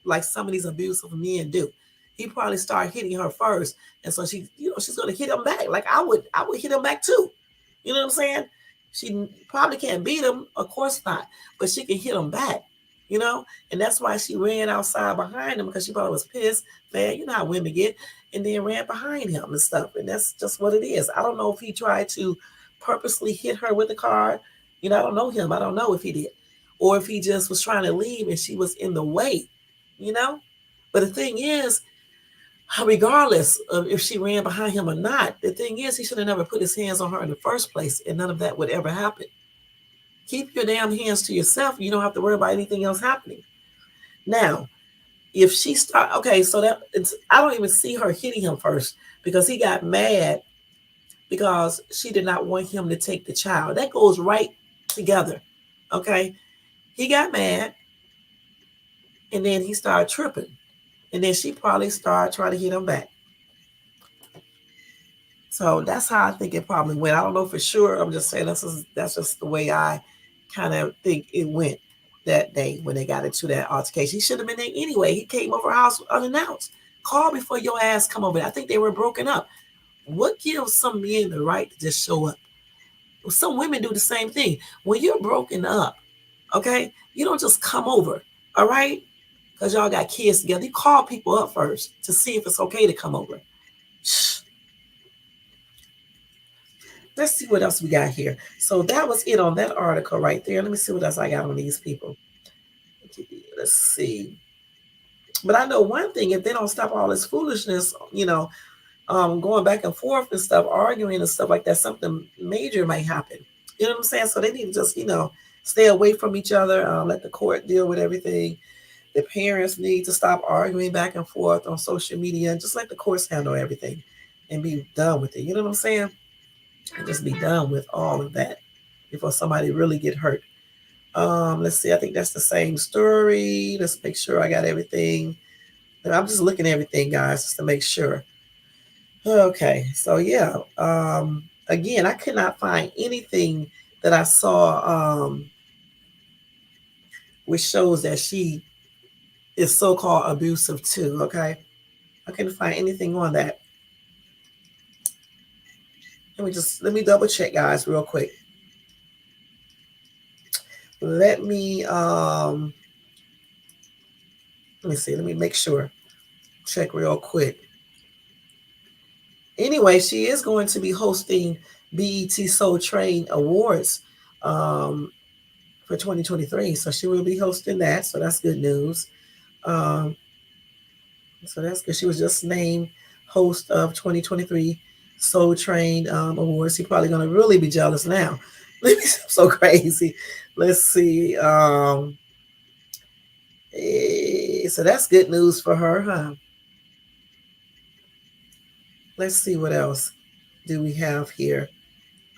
like some of these abusive men do. He probably started hitting her first, and so she's gonna hit him back. Like I would hit him back too. You know what I'm saying? She probably can't beat him, of course not, but she can hit him back. And that's why she ran outside behind him, because she probably was pissed, man. You know how women get, and then ran behind him and stuff. And that's just what it is. I don't know if he tried to purposely hit her with the car. I don't know him. I don't know if he did, or if he just was trying to leave and she was in the way. But the thing is, regardless of if she ran behind him or not, the thing is, he should have never put his hands on her in the first place, and none of that would ever happen. Keep your damn hands to yourself. You don't have to worry about anything else happening. Now, if she so I don't even see her hitting him first, because he got mad because she did not want him to take the child. That goes right together. Okay. He got mad, and then he started tripping. And then she probably started trying to hit him back. So that's how I think it probably went. I don't know for sure. I'm just saying that's just the way I kind of think it went that day when they got into that altercation. He should have been there anyway. He came over our house unannounced. Call before your ass come over. I think they were broken up. What gives some men the right to just show up? Some women do the same thing. When you're broken up, okay, you don't just come over, all right? Because y'all got kids together. You call people up first to see if it's okay to come over. Let's see what else we got here. So that was it on that article right there. Let me see what else I got on these people. Let's see. But I know one thing, if they don't stop all this foolishness, going back and forth and stuff, arguing and stuff like that, something major might happen. You know what I'm saying? So they need to just, stay away from each other, let the court deal with everything. The parents need to stop arguing back and forth on social media and just let the courts handle everything and be done with it. You know what I'm saying? And just be done with all of that before somebody really get hurt. Let's see. I think that's the same story. Let's make sure I got everything. I'm just looking at everything, guys, just to make sure. Okay. So yeah. Again, I could not find anything that I saw which shows that she is so-called abusive too. Okay. I couldn't find anything on that. Let me double check, guys, real quick. Let me see. Let me make sure. check real quick. Anyway, she is going to be hosting BET Soul Train Awards um, for 2023. So she will be hosting that. So that's good news. Um, so that's good. She was just named host of 2023 Soul Train Awards. She's probably going to really be jealous now. Let me so crazy. Let's see. So that's good news for her, huh? Let's see what else do we have here.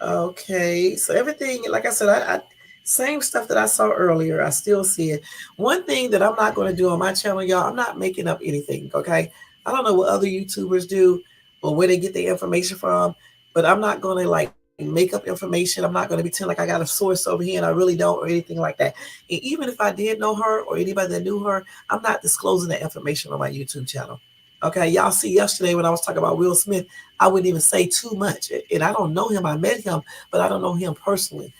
Okay, so everything, like I said, I same stuff that I saw earlier. I still see it. One thing that I'm not going to do on my channel, y'all, I'm not making up anything. Okay, I don't know what other YouTubers do or where they get their information from, but I'm not going to like make up information. I'm not going to pretend like I got a source over here and I really don't or anything like that. And even if I did know her or anybody that knew her, I'm not disclosing that information on my YouTube channel. Okay, y'all see yesterday when I was talking about Will Smith, I wouldn't even say too much. And I don't know him. I met him, but I don't know him personally.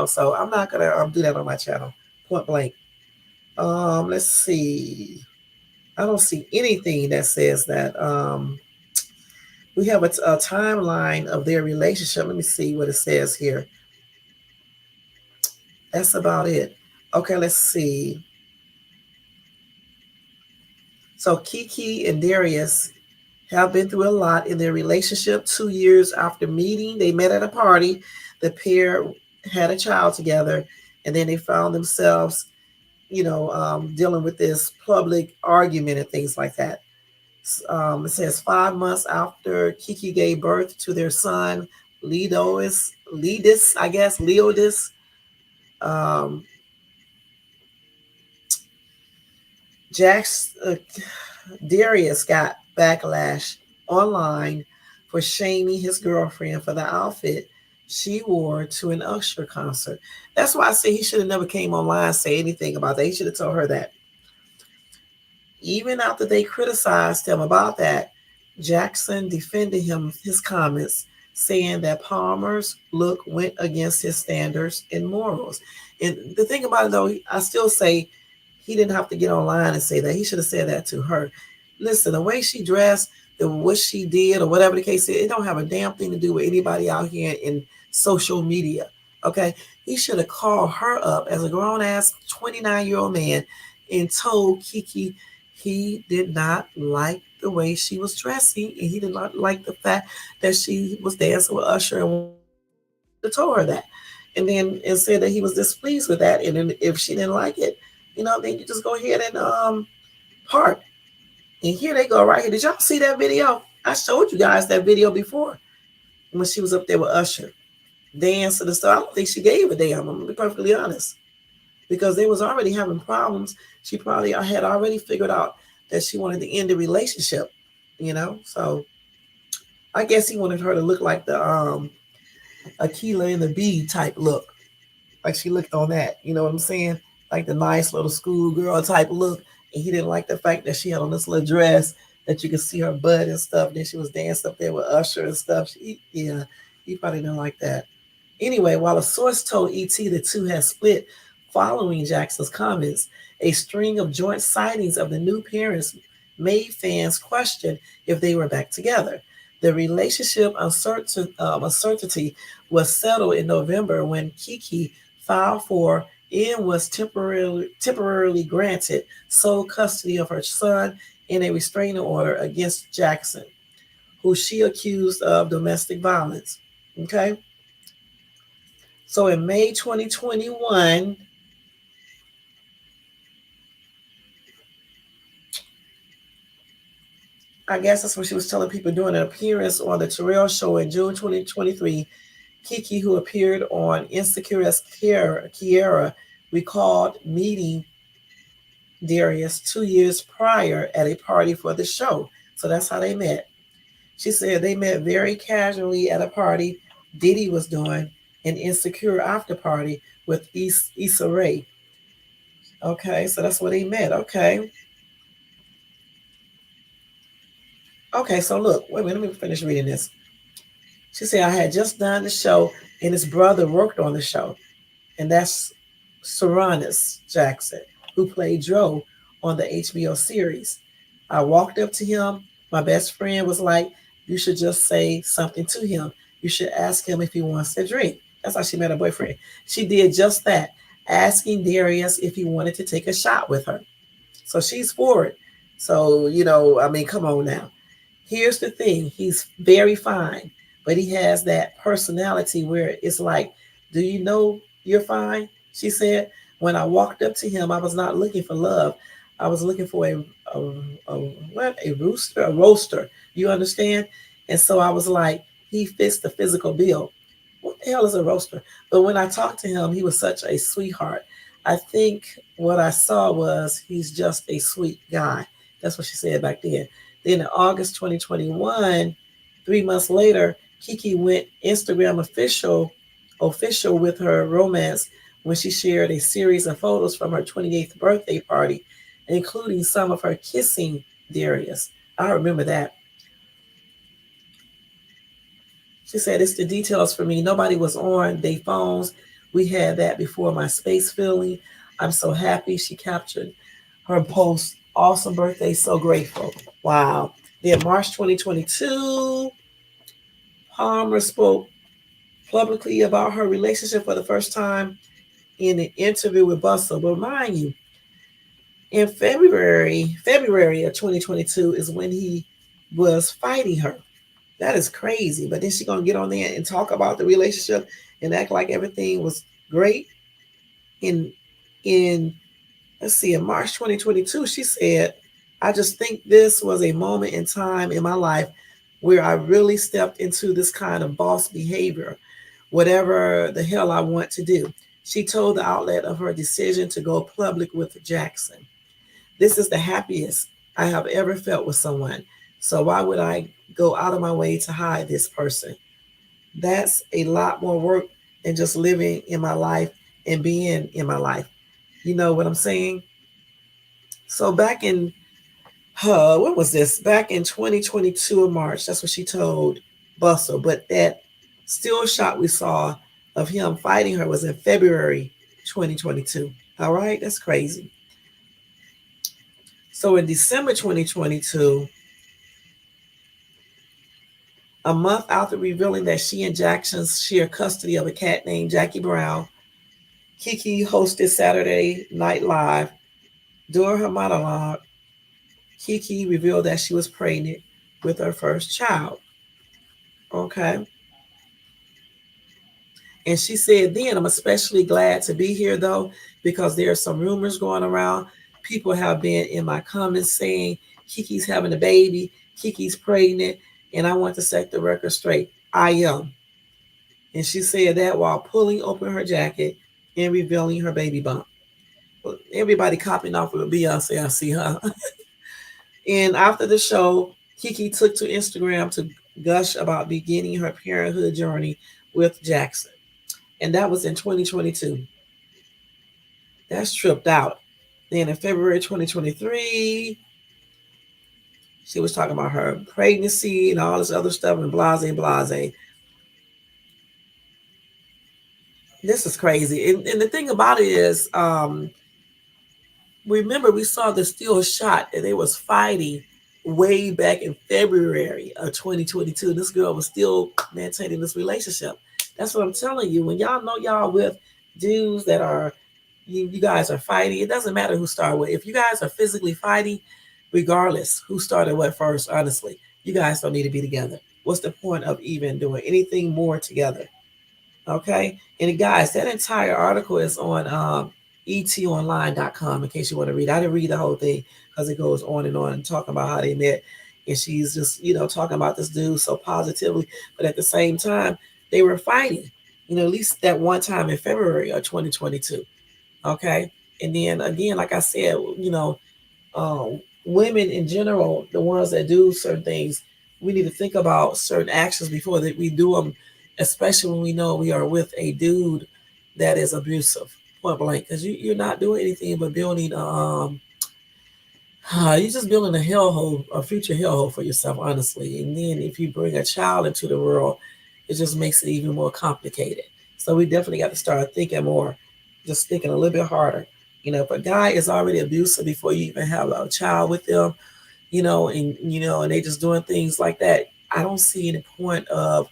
So I'm not gonna do that on my channel, point blank. Let's see. I don't see anything that says that we have a timeline of their relationship. Let me see what it says here. That's about it. Okay, let's see. So Keke and Darius have been through a lot in their relationship. 2 years after meeting, they met at a party. The pair had a child together, and then they found themselves, dealing with this public argument and things like that. It says 5 months after Keke gave birth to their son, Leodis, I guess, Leodis. Um, Jack's Darius got backlash online for shaming his girlfriend for the outfit she wore to an Usher concert. That's why I say he should have never came online and say anything about that. He should have told her that. Even after they criticized him about that, Jackson defended his comments, saying that Palmer's look went against his standards and morals. And the thing about it, though, I still say he didn't have to get online and say that. He should have said that to her. Listen, the way she dressed, what she did, or whatever the case is, it don't have a damn thing to do with anybody out here in social media. Okay, he should have called her up as a grown ass 29-year-old man and told Keke he did not like the way she was dressing, and he did not like the fact that she was dancing with Usher, and told her that, and said that he was displeased with that, and then if she didn't like it, then you just go ahead and part. And here they go right here. Did y'all see that video? I showed you guys that video before when she was up there with Usher dancing and stuff. I don't think she gave a damn. I'm gonna be perfectly honest, because they was already having problems. She probably had already figured out that she wanted to end the relationship, So I guess he wanted her to look like the Aquila and the Bee type look, like she looked on that. You know what I'm saying? Like the nice little schoolgirl type look. And he didn't like the fact that she had on this little dress that you could see her butt and stuff. Then she was dancing up there with Usher and stuff. He probably didn't like that. Anyway, while a source told ET the two had split following Jackson's comments, a string of joint sightings of the new parents made fans question if they were back together. The relationship uncertainty was settled in November when Keke filed for and was temporarily granted sole custody of her son in a restraining order against Jackson, who she accused of domestic violence. Okay. So in May 2021, I guess that's what she was telling people during an appearance on the Terrell Show in June 2023. Keke, who appeared on Insecure as Kiera, recalled meeting Darius 2 years prior at a party for the show. So that's how they met. She said they met very casually at a party Diddy was doing an Insecure after party with Issa Rae. Okay, so that's where they met. Okay. Okay, so look, wait a minute, let me finish reading this. She said, I had just done the show, and his brother worked on the show. And that's Seronis Jackson, who played Joe on the HBO series. I walked up to him. My best friend was like, you should just say something to him. You should ask him if he wants to drink. That's how she met her boyfriend. She did just that, asking Darius if he wanted to take a shot with her. So she's for it. So, I mean, come on now. Here's the thing, he's very fine, but he has that personality where it's like, do you know you're fine? She said, when I walked up to him, I was not looking for love. I was looking for a, a what? A rooster, a roaster. You understand? And so I was like, he fits the physical bill. What the hell is a roaster? But when I talked to him, he was such a sweetheart. I think what I saw was he's just a sweet guy. That's what she said back then. Then in August 2021, 3 months later, Keke went Instagram official with her romance when she shared a series of photos from her 28th birthday party, including some of her kissing Darius. I remember that. She said, it's the details for me. Nobody was on their phones. We had that before my space feeling. I'm so happy she captured her post. Awesome birthday. So grateful. Wow. Then March 2022, Palmer spoke publicly about her relationship for the first time in an interview with Bustle. But mind you, in February of 2022 is when he was fighting her. That is crazy. But then she's gonna get on there and talk about the relationship and act like everything was great. In let's see, in March 2022, she said, I just think this was a moment in time in my life where I really stepped into this kind of boss behavior, whatever the hell I want to do. She told the outlet of her decision to go public with Jackson. This is the happiest I have ever felt with someone. So why would I go out of my way to hide this person? That's a lot more work than just living in my life and being in my life. You know what I'm saying? So back in what was this? Back in 2022 in March, that's what she told Bustle. But that still shot we saw of him fighting her was in February 2022. All right, that's crazy. So in December 2022, a month after revealing that she and Jackson share custody of a cat named Jackie Brown, Keke hosted Saturday Night Live. During her monologue, Keke revealed that she was pregnant with her first child. Okay. And she said, then I'm especially glad to be here though, because there are some rumors going around. People have been in my comments saying Keke's having a baby, Keke's pregnant, and I want to set the record straight. I am. And she said that while pulling open her jacket and revealing her baby bump. Well, everybody copying off of Beyonce, I see, huh? And after the show, Keke took to Instagram to gush about beginning her parenthood journey with Jackson. And that was in 2022. That's tripped out. Then in February 2023, she was talking about her pregnancy and all this other stuff and blase. This is crazy. And the thing about it is, remember we saw the still shot and they was fighting way back in February of 2022. This girl was still maintaining this relationship. That's what I'm telling you. When y'all know y'all with dudes that are you guys are fighting, it doesn't matter who started what. If you guys are physically fighting, regardless who started what first, honestly, you guys don't need to be together. What's the point of even doing anything more together? Okay. And guys, that entire article is on etonline.com in case you want to read. I didn't read the whole thing because it goes on and talking about how they met. And she's just, talking about this dude so positively. But at the same time, they were fighting, at least that one time in February of 2022. Okay. And then again, like I said, women in general, the ones that do certain things, we need to think about certain actions before that we do them, especially when we know we are with a dude that is abusive, point blank. Because you're not doing anything but building, you're just building a hellhole, a future hellhole for yourself, honestly. And then if you bring a child into the world, it just makes it even more complicated. So we definitely got to start thinking more, just thinking a little bit harder. If a guy is already abusive before you even have a child with them, and they just doing things like that. I don't see any point of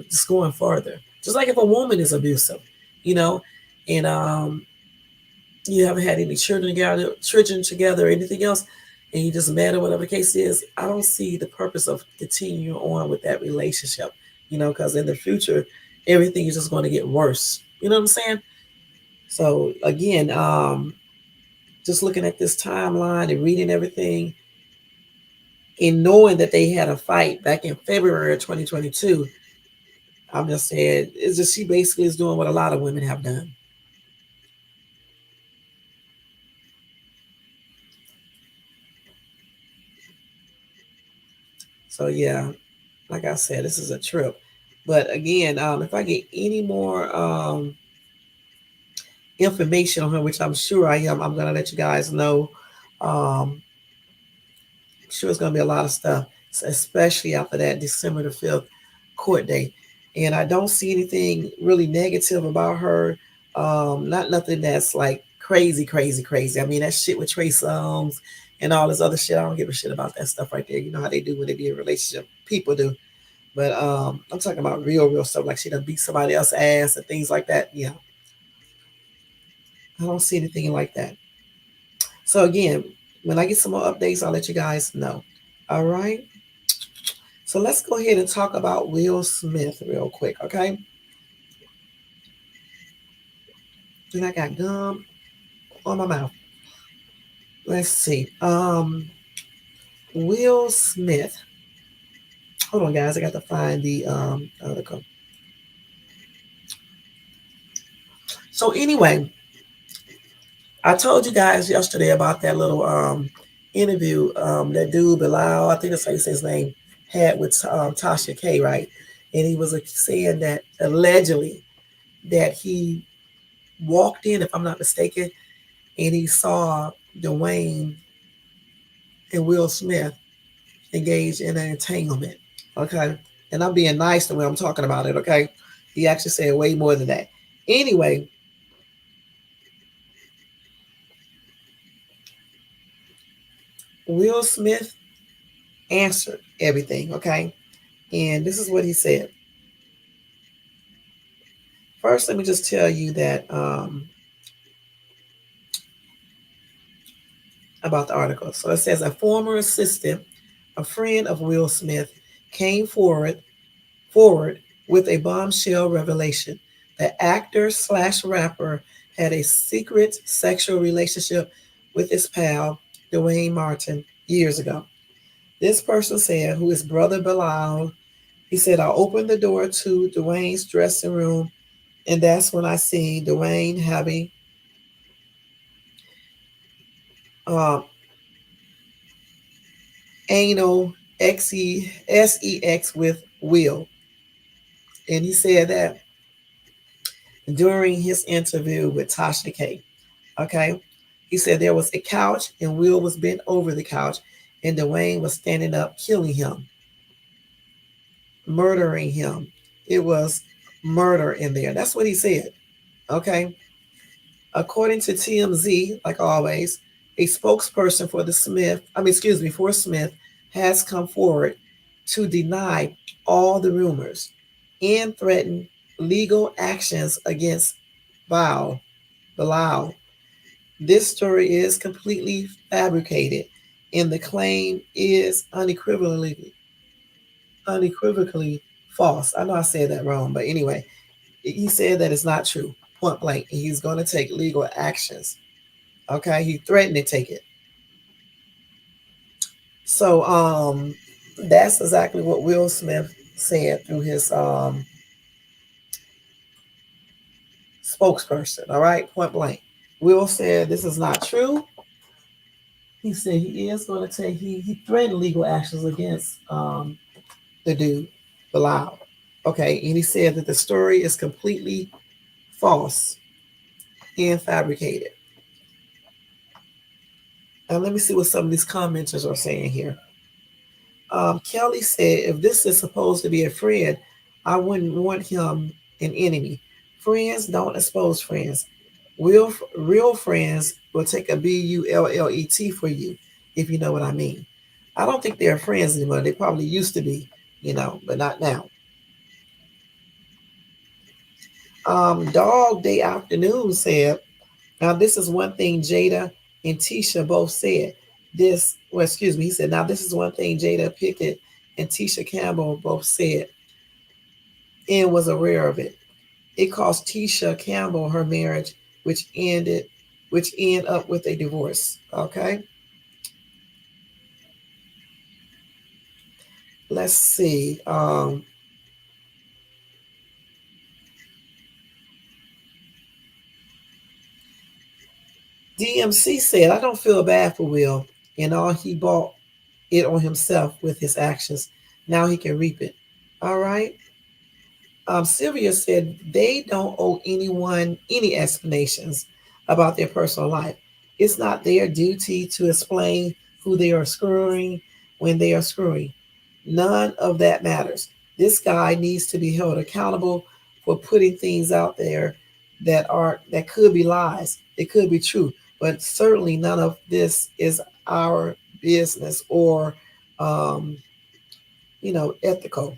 just going further. Just like if a woman is abusive, you know, and you haven't had any children together, or anything else, and you just mad or whatever the case is, I don't see the purpose of continuing on with that relationship, because in the future, everything is just going to get worse. You know what I'm saying? So again, just looking at this timeline and reading everything and knowing that they had a fight back in February of 2022, I'm just saying, it's just she basically is doing what a lot of women have done. So yeah, like I said, this is a trip. But again, if I get any more information on her, which I'm sure I am, I'm gonna let you guys know. I'm sure it's gonna be a lot of stuff, especially after that December the 5th court date. And I don't see anything really negative about her. Not nothing that's like crazy, crazy, crazy. I mean, that shit with Trey Songz and all this other shit. I don't give a shit about that stuff right there. You know how they do when they be in a relationship. People do. But I'm talking about real, real stuff like she done beat somebody else's ass and things like that. Yeah, I don't see anything like that. So again, when I get some more updates, I'll let you guys know. All right. So let's go ahead and talk about Will Smith real quick, okay? And I got gum on my mouth. Let's see. Will Smith. Hold on, guys. I got to find the article. So anyway, I told you guys yesterday about that little interview that dude Bilal, I think that's how you say his name, had with Tasha K, right? And he was saying that allegedly that he walked in, if I'm not mistaken, and he saw Dwayne and Will Smith engaged in an entanglement. Okay. And I'm being nice the way I'm talking about it. Okay. He actually said way more than that. Anyway, Will Smith answered everything. Okay. And this is what he said. First, let me just tell you that about the article. So it says a former assistant, a friend of Will Smith, came forward with a bombshell revelation. The actor slash rapper had a secret sexual relationship with his pal, Dwayne Martin, years ago. This person said, who is brother Bilal, he said, I opened the door to Dwayne's dressing room, and that's when I seen Dwayne having um, anal sex with Will. And he said that during his interview with Tasha K. Okay. He said there was a couch and Will was bent over the couch and Dwayne was standing up, killing him, murdering him. It was murder in there. That's what he said. Okay. According to TMZ, like always, a spokesperson for for Smith has come forward to deny all the rumors and threaten legal actions against Bilal. Bilal. This story is completely fabricated, and the claim is unequivocally false. I know I said that wrong, but anyway, he said that it's not true, point blank, and he's going to take legal actions. Okay, he threatened to take it. So that's exactly what Will Smith said through his spokesperson. All right, point blank. Will said this is not true. He said he is going to take. He threatened legal actions against the dude, Bilal. Okay, and he said that the story is completely false and fabricated. And let me see what some of these commenters are saying here. Kelly said, if this is supposed to be a friend, I wouldn't want him an enemy. Friends don't expose friends. Real friends will take a bullet for you. if you know what I mean. I don't think they're friends anymore. They probably used to be, but not now. Dog Day Afternoon said, now this is one thing Jada and Tisha both said. Excuse me, he said, now this is one thing Jada Pickett and Tisha Campbell both said and was aware of it. It cost Tisha Campbell her marriage, which ended up with a divorce. Okay, let's see. DMC said, I don't feel bad for Will and all he bought it on himself with his actions. Now he can reap it. All right. Sylvia said they don't owe anyone any explanations about their personal life. It's not their duty to explain who they are screwing when they are screwing. None of that matters. This guy needs to be held accountable for putting things out there that could be lies. It could be true, but certainly none of this is our business or um, ethical.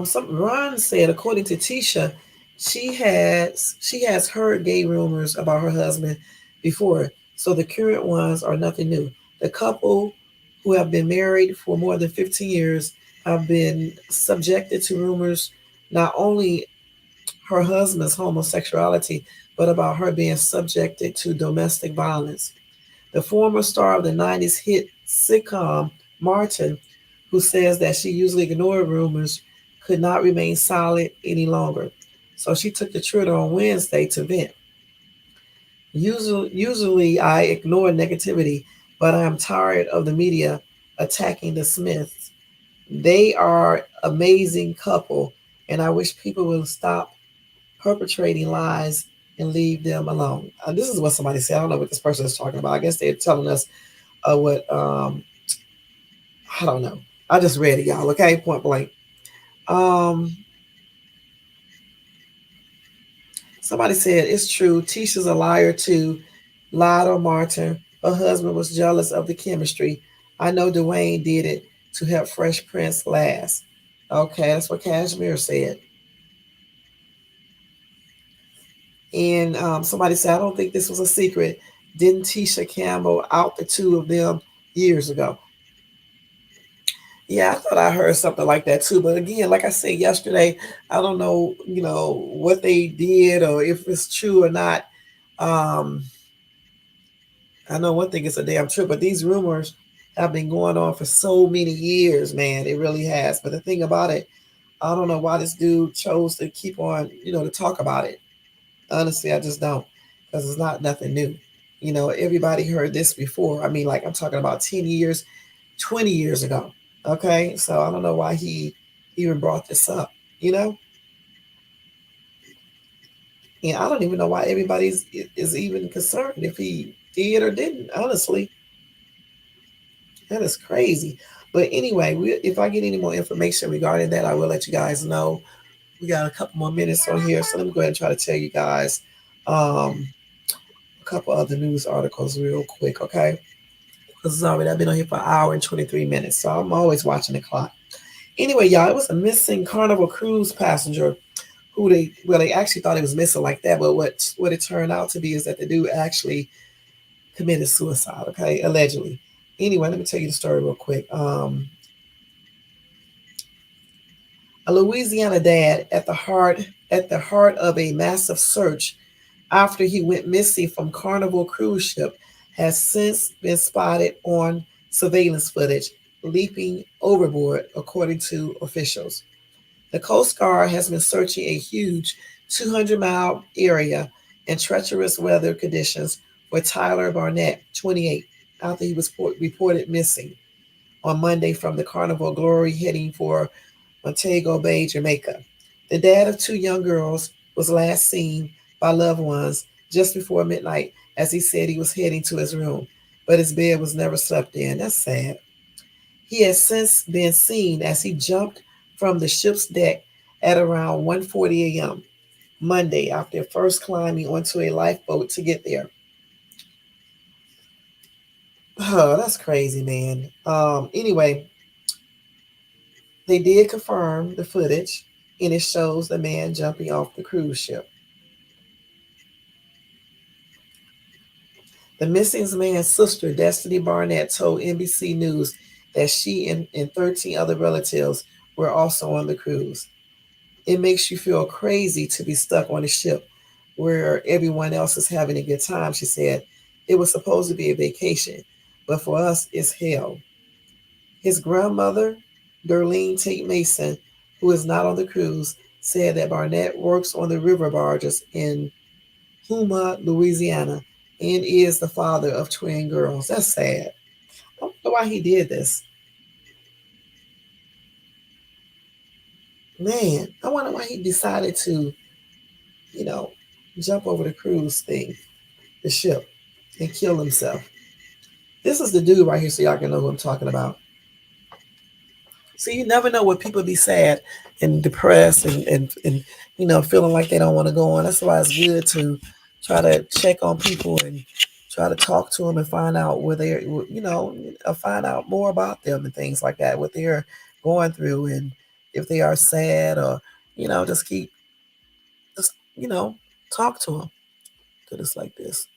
Some Ron said, according to Tisha, she has heard gay rumors about her husband before, so the current ones are nothing new. The couple, who have been married for more than 15 years, have been subjected to rumors not only her husband's homosexuality, but about her being subjected to domestic violence. The former star of the 90s hit sitcom Martin, who says that she usually ignored rumors, could not remain silent any longer. So she took to Twitter on Wednesday to vent. Usually I ignore negativity, but I am tired of the media attacking the Smiths. They are amazing couple, and I wish people will stop perpetrating lies and leave them alone. This is what somebody said. I don't know what this person is talking about. I guess they're telling us what I don't know. I just read it, y'all. Okay, point blank. Um, Somebody said it's true. Tisha's a liar too. Lied on Martin. Her husband was jealous of the chemistry. I know Dwayne did it to help Fresh Prince last. Okay, that's what Cashmere said. And somebody said, I don't think this was a secret. Didn't Tisha Campbell out the two of them years ago? Yeah, I thought I heard something like that too. But again, like I said yesterday, I don't know, what they did or if it's true or not. Um, I know one thing is a damn true, but these rumors have been going on for so many years, man. It really has. But the thing about it, I don't know why this dude chose to keep on, to talk about it. Honestly, I just don't, because it's not nothing new. Everybody heard this before. I mean, like I'm talking about 10 years, 20 years ago. Okay, so I don't know why he even brought this up. You know, and I don't even know why everybody is even concerned if he did or didn't. Honestly, that is crazy. But anyway, if I get any more information regarding that, I will let you guys know. We got a couple more minutes on here, so let me go ahead and try to tell you guys a couple other news articles real quick, okay? Because it's already I've been on here for an hour and 23 minutes, so I'm always watching the clock. Anyway, y'all, it was a missing Carnival cruise passenger who they actually thought he was missing like that, but what it turned out to be is that the dude actually committed suicide, okay, allegedly. Anyway, let me tell you the story real quick. A Louisiana dad at the heart of a massive search after he went missing from Carnival cruise ship has since been spotted on surveillance footage leaping overboard, according to officials. The Coast Guard has been searching a huge 200-mile area in treacherous weather conditions for Tyler Barnett, 28, after he was reported missing on Monday from the Carnival Glory heading for Montego Bay, Jamaica. The dad of two young girls was last seen by loved ones just before midnight as he said he was heading to his room, but his bed was never slept in. That's sad. He has since been seen as he jumped from the ship's deck at around 1:40 a.m. Monday after first climbing onto a lifeboat to get there. Oh, that's crazy, man. Anyway, they did confirm the footage, and it shows the man jumping off the cruise ship. The missing man's sister, Destiny Barnett, told NBC News that she and 13 other relatives were also on the cruise. It makes you feel crazy to be stuck on a ship where everyone else is having a good time, she said. It was supposed to be a vacation, but for us, it's hell. His grandmother, Darlene Tate Mason, who is not on the cruise, said that Barnett works on the river barges in Houma, Louisiana, and is the father of twin girls. That's sad. I don't know why he did this. Man, I wonder why he decided to, you know, jump over the cruise thing, the ship, and kill himself. This is the dude right here, so y'all can know who I'm talking about. So you never know when people be sad and depressed and feeling like they don't want to go on. That's why it's good to try to check on people and try to talk to them and find out where they're, find out more about them and things like that, what they're going through, and if they are sad or, just keep, just, talk to them. That it's like this.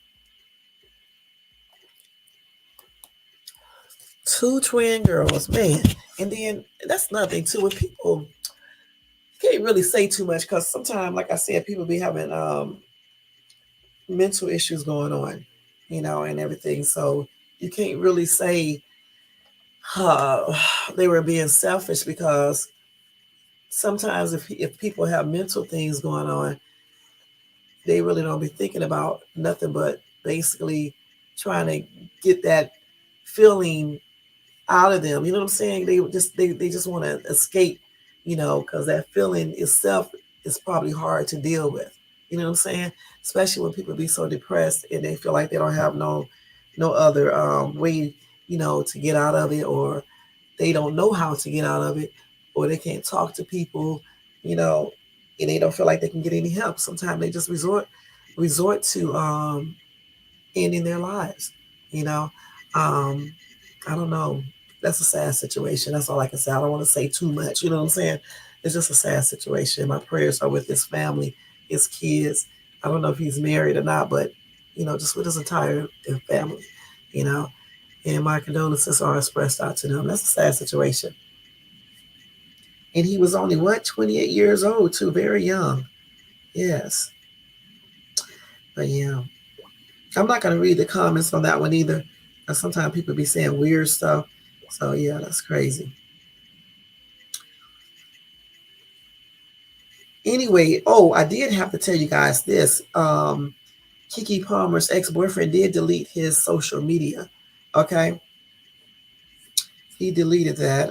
Two twin girls, man. And then that's nothing too. When people can't really say too much because sometimes, like I said, people be having mental issues going on, and everything. So you can't really say uh, they were being selfish because sometimes if people have mental things going on, they really don't be thinking about nothing but basically trying to get that feeling out of them. You know what I'm saying? They just want to escape, because that feeling itself is probably hard to deal with. You know what I'm saying? Especially when people be so depressed and they feel like they don't have no other way, to get out of it, or they don't know how to get out of it, or they can't talk to people, you know, and they don't feel like they can get any help. Sometimes they just resort to ending their lives. You know, um, I don't know. That's a sad situation. That's all I can say. I don't want to say too much. You know what I'm saying? It's just a sad situation. My prayers are with his family, his kids. I don't know if he's married or not, but just with his entire family. You know, and my condolences are expressed out to them. That's a sad situation. And he was only what, 28 years old too, very young. Yes, but yeah, I'm not gonna read the comments on that one either. Sometimes people be saying weird stuff. So yeah, that's crazy. Anyway, oh, I did have to tell you guys this. Keke Palmer's ex-boyfriend did delete his social media. Okay, he deleted that.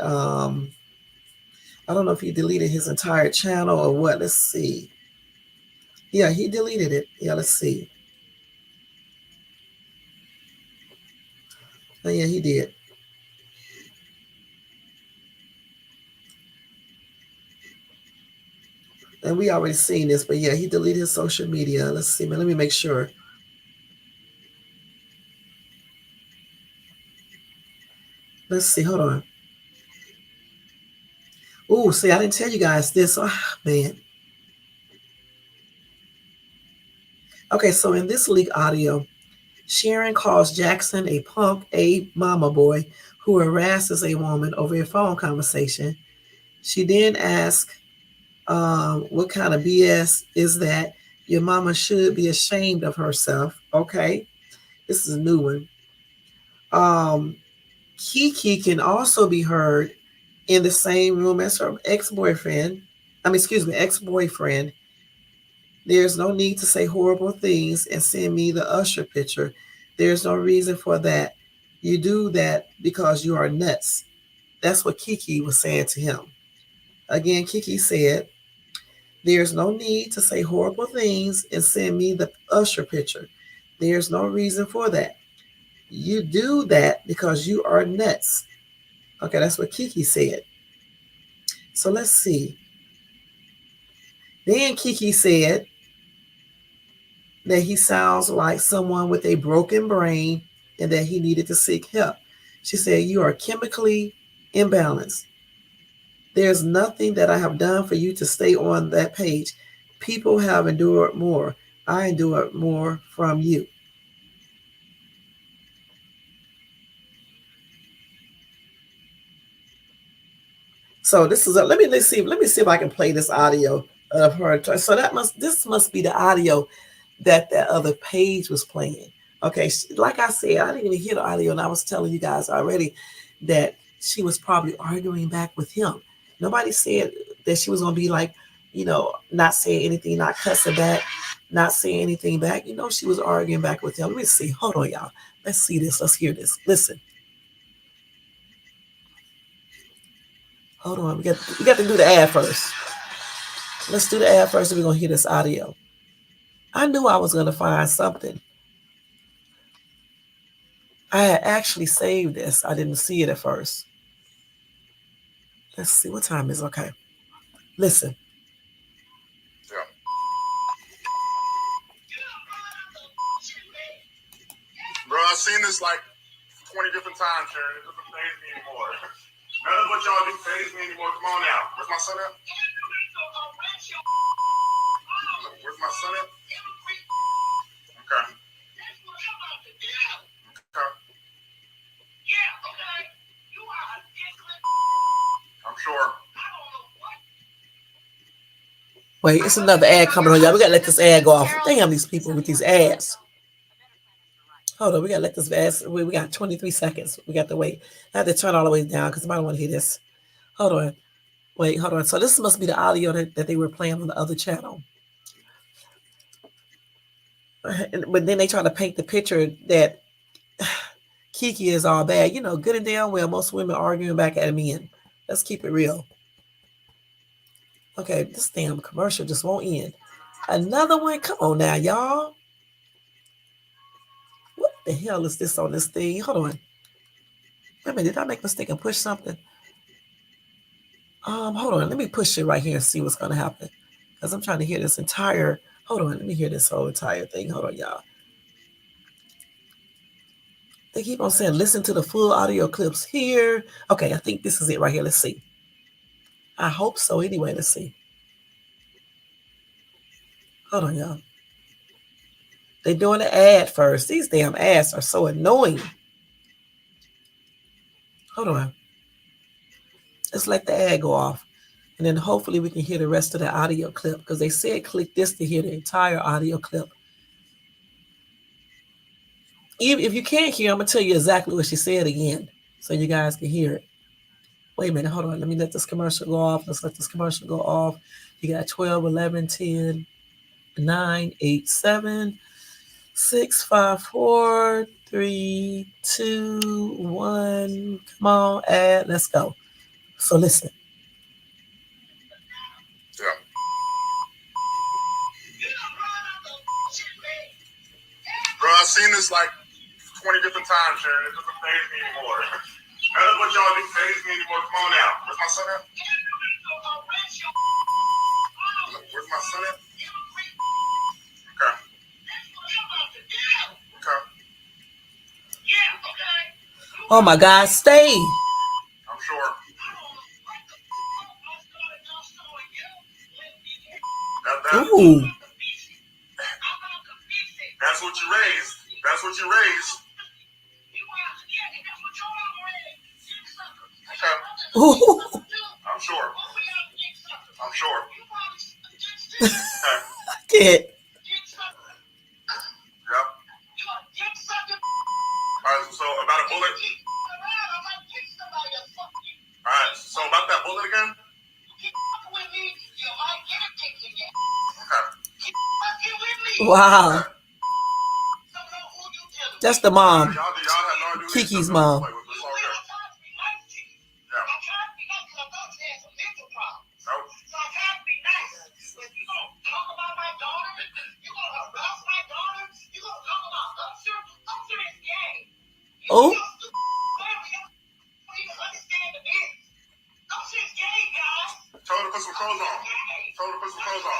I don't know if he deleted his entire channel or what. Let's see. Yeah, he deleted it. Yeah, let's see. Oh, yeah, he did. And we already seen this, but yeah, he deleted his social media. Let's see, man. Let me make sure. Let's see. Hold on. Oh, see, I didn't tell you guys this. Oh, man. Okay, so in this leak audio, Sharon calls Jackson a punk, a mama boy who harasses a woman over a phone conversation. She then asks, what kind of BS is that? Your mama should be ashamed of herself. Okay, this is a new one. Keke can also be heard in the same room as her ex-boyfriend. Ex-boyfriend. There's no need to say horrible things and send me the usher picture. There's no reason for that. You do that because you are nuts. That's what Keke was saying to him. Again, Keke said, there's no need to say horrible things and send me the usher picture. There's no reason for that. You do that because you are nuts. Okay, that's what Keke said. So let's see. Then Keke said, that he sounds like someone with a broken brain and that he needed to seek help. She said, "You are chemically imbalanced. There's nothing that I have done for you to stay on that page. People have endured more. I endured more from you." So let's see if I can play this audio of her. So this must be the audio that other page was playing. Okay, like I said, I didn't even hear the audio, and I was telling you guys already that she was probably arguing back with him. Nobody said that she was gonna be like, not saying anything, not cussing back, not saying anything back. She was arguing back with him. Let me see. Hold on, y'all. Let's see this. Let's hear this. Listen. Hold on. We got to do the ad first. Let's do the ad first, and we're gonna hear this audio. I knew I was gonna find something. I had actually saved this. I didn't see it at first. Let's see what time is. Okay. Listen. Yeah. Bro, I've seen this like 20 different times, Sharon. It doesn't faze me anymore. None of what y'all do faze me anymore. Come on now. Where's my son at? Where's my son at? Okay. Okay. I'm sure. Wait, it's another ad coming on, y'all. We gotta let this ad go off. Damn, these people with these ads. Hold on, we gotta let this ad. We got 23 seconds. We got to wait. I have to turn all the way down because I don't want to hear this. Hold on. Wait, hold on. So this must be the audio that they were playing on the other channel. But then they try to paint the picture that Keke is all bad. Good and damn well, most women arguing back at men. Let's keep it real. Okay, this damn commercial just won't end. Another one? Come on now, y'all. What the hell is this on this thing? Hold on. Wait a minute, did I make a mistake and push something? Hold on. Let me push it right here and see what's gonna happen. Because I'm trying to hear this entire. Hold on, let me hear this whole entire thing. Hold on, y'all. They keep on saying, listen to the full audio clips here. Okay, I think this is it right here. Let's see. I hope so. Anyway, let's see. Hold on, y'all. They're doing the ad first. These damn ads are so annoying. Hold on. Let's let the ad go off. And then hopefully we can hear the rest of the audio clip because they said click this to hear the entire audio clip. Even if you can't hear, I'm going to tell you exactly what she said again so you guys can hear it. Wait a minute. Hold on. Let me let this commercial go off. Let's let this commercial go off. You got 12, 11, 10, 9, 8, 7, 6, 5, 4, 3, 2, 1. Come on, ad. Let's go. So listen. Yeah. Bro, I've seen this like 20 different times, Sharon. It doesn't faze me anymore. None of what y'all do faze me anymore. Come on now. Where's my son at? Where's my son at? Okay. Okay. Oh my God, stay. I'm sure. Ooh. That's what you raised. That's what you raised. Okay. Ooh. I'm sure. I'm sure. Okay. I can't. Yep. All right, so about a bullet. All right, so about that bullet again. Okay. Wow. Okay. That's the mom. Y'all have no idea. Kiki's mom. Nope. Oh. Tell her to put some clothes on. Tell her to put some clothes on.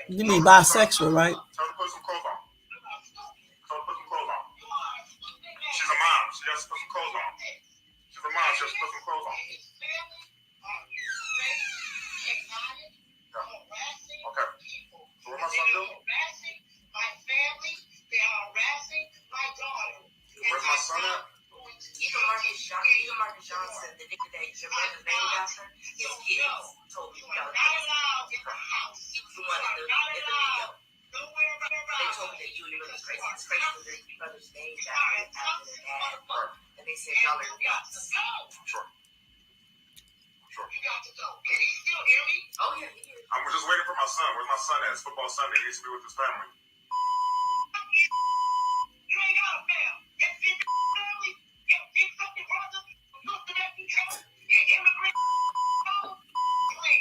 You mean bisexual, right? Tell her to put some She has to put some clothes on. She's a mom. She has to put some clothes on. Okay. So what my son do? Where's my son at? Even Marcus Johnson, the day your brother's named after, his kids told me about it. He was the one in the video. They told me that you and your brother's crazy. It's crazy because your brother's named after their dad. And they said y'all are nuts. Sure. You got to go. Can he still hear me? Oh, yeah, he is. I'm just waiting for my son. Where's my son at? It's football Sunday. He needs to be with his family. You ain't got a fam. Get family. Get fucking brother. Look to that control. Immigrant.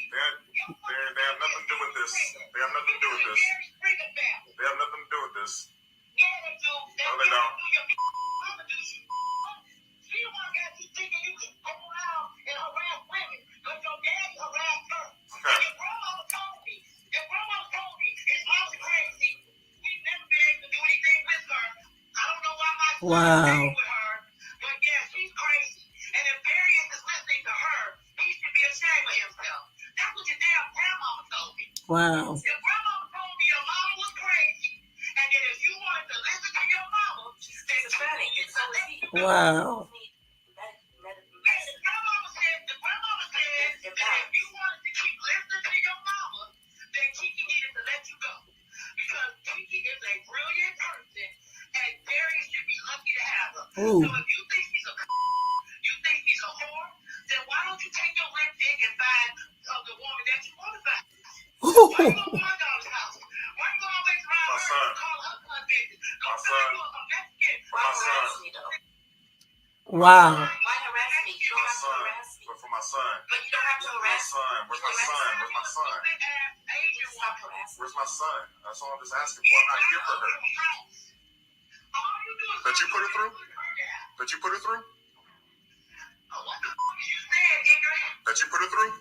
They have nothing to do with this. They have nothing to do with this. They have nothing to do with this. Yeah, they do. No, they don't. She the one got you thinking you can go around and harass women because your daddy harassed her. Okay. And your grandmama told me. It's all crazy. We've never been able to do anything with her. I don't know why my son stayed with her, but yeah, she's crazy. And if Darius is listening to her, he should be ashamed of himself. That's what your damn grandmama told me. Wow. Your grandmama told me your mama was crazy, and that if you wanted to listen to your mama, she's schizophrenic, and so is he. Wow. The grandmama said that if you wanted to keep listening to your mama, then Keke needed to let you go. Because Keke is a brilliant person, and Darius should be lucky to have her. Ooh. So if you think he's a whore, then why don't you take your left dick and find the woman that you want to find? Why you go to my daughter's house? Why you go always around My her son. and call her son bitches? Go My tell son. her you're a Mexican. For my son. Wow. Why harass me? You don't My have to son. harass me. But for my son. But you don't have to My harass me. son. Where's my son? Where's my son? Stop harassing. Where's my son? That's all I'm just asking for. I'm not here for her. That you put her through? That you put her through? What the fuck you said, English? That you put her through?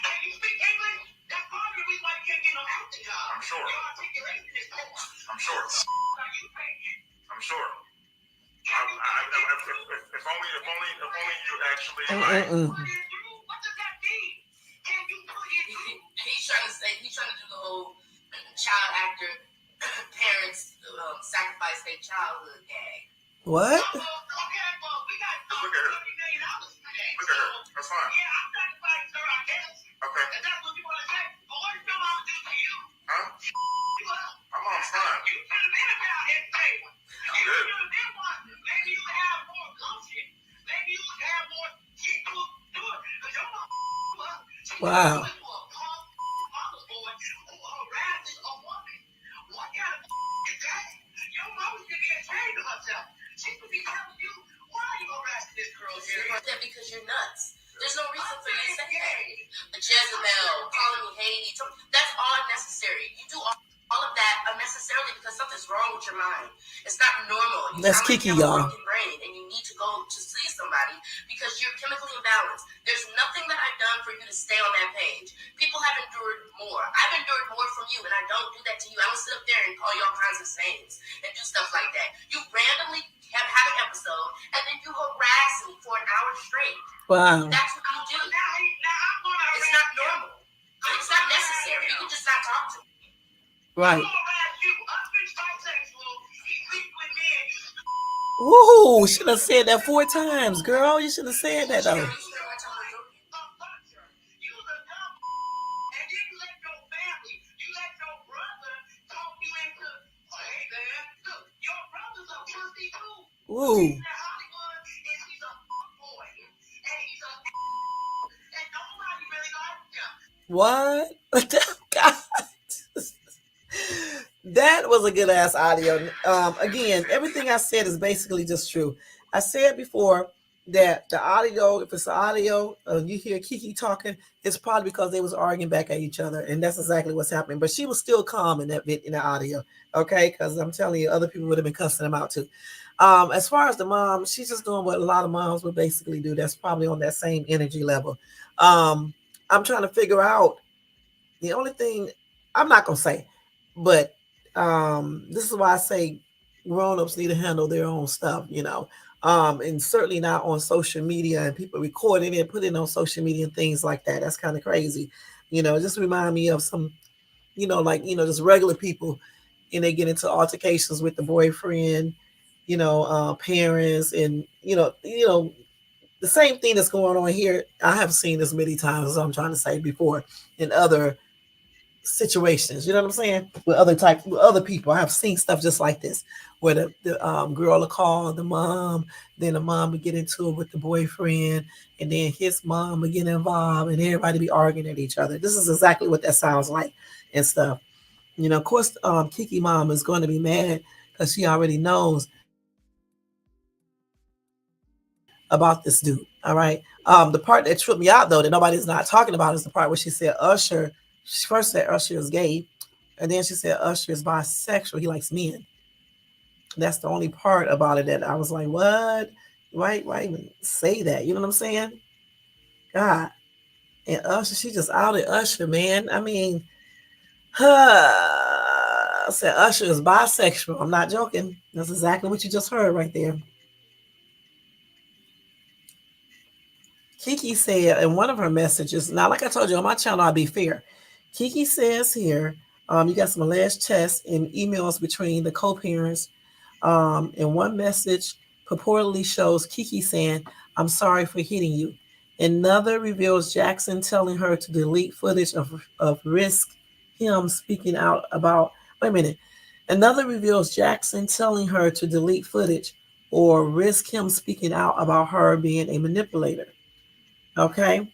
Can you speak English? That's part of the reason why you can't get no acting job. I'm sure. Your articulation is poor. I'm sure. Are you fake? I'm sure. If only you actually like. What does that mean? Can you put it through? He's trying to do the whole child actor parents sacrifice their childhood gag. What? Okay, well, we got Look at her. $30 million for that. Look at her. That's fine. Yeah, I'm sacrificing her, I guess. Okay. And that's what you want to say. But what did your mama do to you? Huh? You up? My mom's fine. You should have been about it, favor. I'm You good. should have been one. Maybe you would have more gumption. Maybe you would have more shit to do it. Because your mama up. Wow. She was a punk mama's boy who harasses a woman. What kind of is that? Your mama should be ashamed of herself. She should be telling you, why are you harassing this girl here? Because you're nuts. There's no reason for you to say that. Jezebel, calling me Haiti, that's all unnecessary. You do all of that unnecessarily because something's wrong with your mind. It's not normal. You That's sound like Keke, you have a y'all. broken brain, and you need to go to see somebody because you're chemically imbalanced. There's nothing that I've done for you to stay on that page. People have endured more. I've endured more from you, and I don't do that to you. I don't sit up there and call you all kinds of names and do stuff like that. You randomly have an episode, and then you harass me for an hour straight. Wow. That's what you do. It's not normal. It's not necessary. You can just not talk to me. Right. Ooh, should have said that 4 times, girl. You should have said that though. Ooh. What? God. That was a good ass audio. Again, everything I said is basically just true. I said before that the audio, if it's the audio, you hear Keke talking, it's probably because they was arguing back at each other, and that's exactly what's happening. But she was still calm in that bit in the audio, okay? Because I'm telling you, other people would have been cussing them out too. As far as the mom, she's just doing what a lot of moms would basically do. That's probably on that same energy level. I'm trying to figure out the only thing I'm not gonna say, but this is why I say Grown-ups need to handle their own stuff, you know. And certainly not on social media and people recording it, putting it on social media and things like that. That's kind of crazy. You know, just remind me of some, you know, like, you know, just regular people and they get into altercations with the boyfriend, you know, parents and, the same thing that's going on here. I have seen this many times, as I'm trying to say before, in other situations. You know what I'm saying? With other people, I have seen stuff just like this, where the girl will call the mom, then the mom would get into it with the boyfriend, and then his mom would get involved, and everybody be arguing at each other. This is exactly what that sounds like and stuff. You know, of course, Kiki mom is going to be mad because she already knows about this dude. All right. The part that tripped me out though that nobody's not talking about is the part where she said Usher. She first said Usher is gay, and then she said Usher is bisexual. He likes men. That's the only part about it that I was like, what? Why even say that? You know what I'm saying? God. And Usher, she just outed Usher, man. I mean, said Usher is bisexual. I'm not joking. That's exactly what you just heard right there. Kiki said in one of her messages, now, like I told you on my channel, I'll be fair. Kiki says here, you got some alleged tests and emails between the co parents. And one message purportedly shows Kiki saying, I'm sorry for hitting you. Another reveals Jackson telling her to delete footage of risk him speaking out about, wait a minute. Another reveals Jackson telling her to delete footage or risk him speaking out about her being a manipulator. Okay.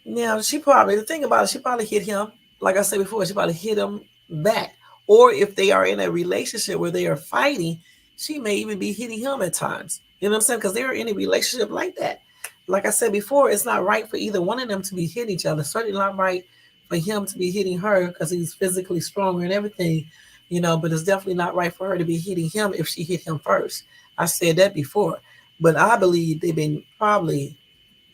Now she probably, the thing about it, she probably hit him. Like I said before, she probably hit him back. Or if they are in a relationship where they are fighting, she may even be hitting him at times. You know what I'm saying? Because they're in a relationship like that. Like I said before, it's not right for either one of them to be hitting each other. Certainly not right for him to be hitting her because he's physically stronger and everything, you know, but it's definitely not right for her to be hitting him if she hit him first. I said that before. But I believe they've been probably,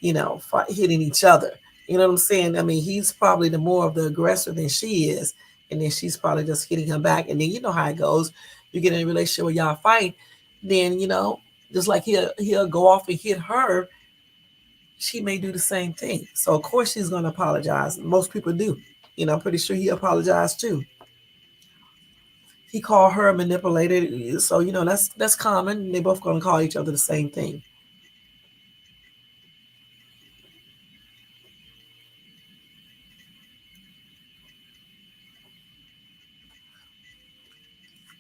hitting each other. You know what I'm saying? I mean, he's probably the more of the aggressor than she is, and then she's probably just hitting him back. And then you know how it goes. You get in a relationship where y'all fight, then just like he'll go off and hit her, she may do the same thing. So of course she's gonna apologize. Most people do. I'm pretty sure he apologized too. He called her manipulated, so that's common. They both gonna call each other the same thing.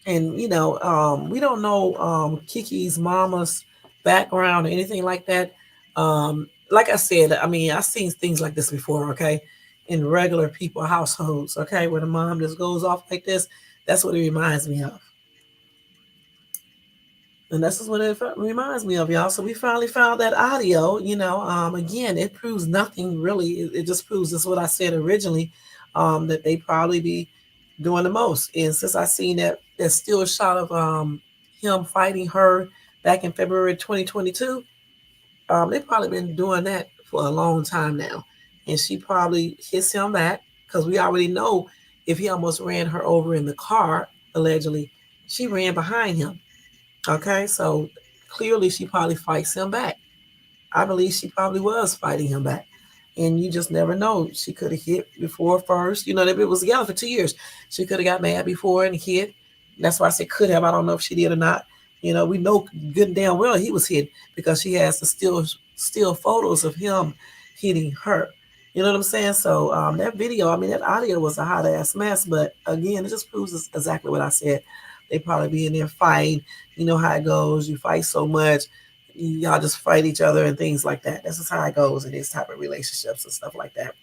And we don't know Kiki's mama's background or anything like that. Like I said, I mean, I've seen things like this before, okay, in regular people households, okay, where the mom just goes off like this. That's what it reminds me of. And this is what it reminds me of, y'all. So we finally found that audio. Again, it proves nothing really. It just proves this what I said originally, that they probably be doing the most. And since I seen that still shot of him fighting her back in February 2022, they've probably been doing that for a long time now. And she probably hits him back because we already know if he almost ran her over in the car, allegedly, she ran behind him. Okay, so clearly she probably fights him back. I believe she probably was fighting him back. And you just never know. She could have hit before first. If it was together for 2 years, she could have got mad before and hit. That's why I said could have. I don't know if she did or not. We know good and damn well he was hit because she has the still photos of him hitting her. You know what I'm saying? So that video, I mean, that audio was a hot ass mess. But again, it just proves exactly what I said. They probably be in there fighting. You know how it goes. You fight so much, y'all just fight each other and things like that. That's just how it goes in these type of relationships and stuff like that.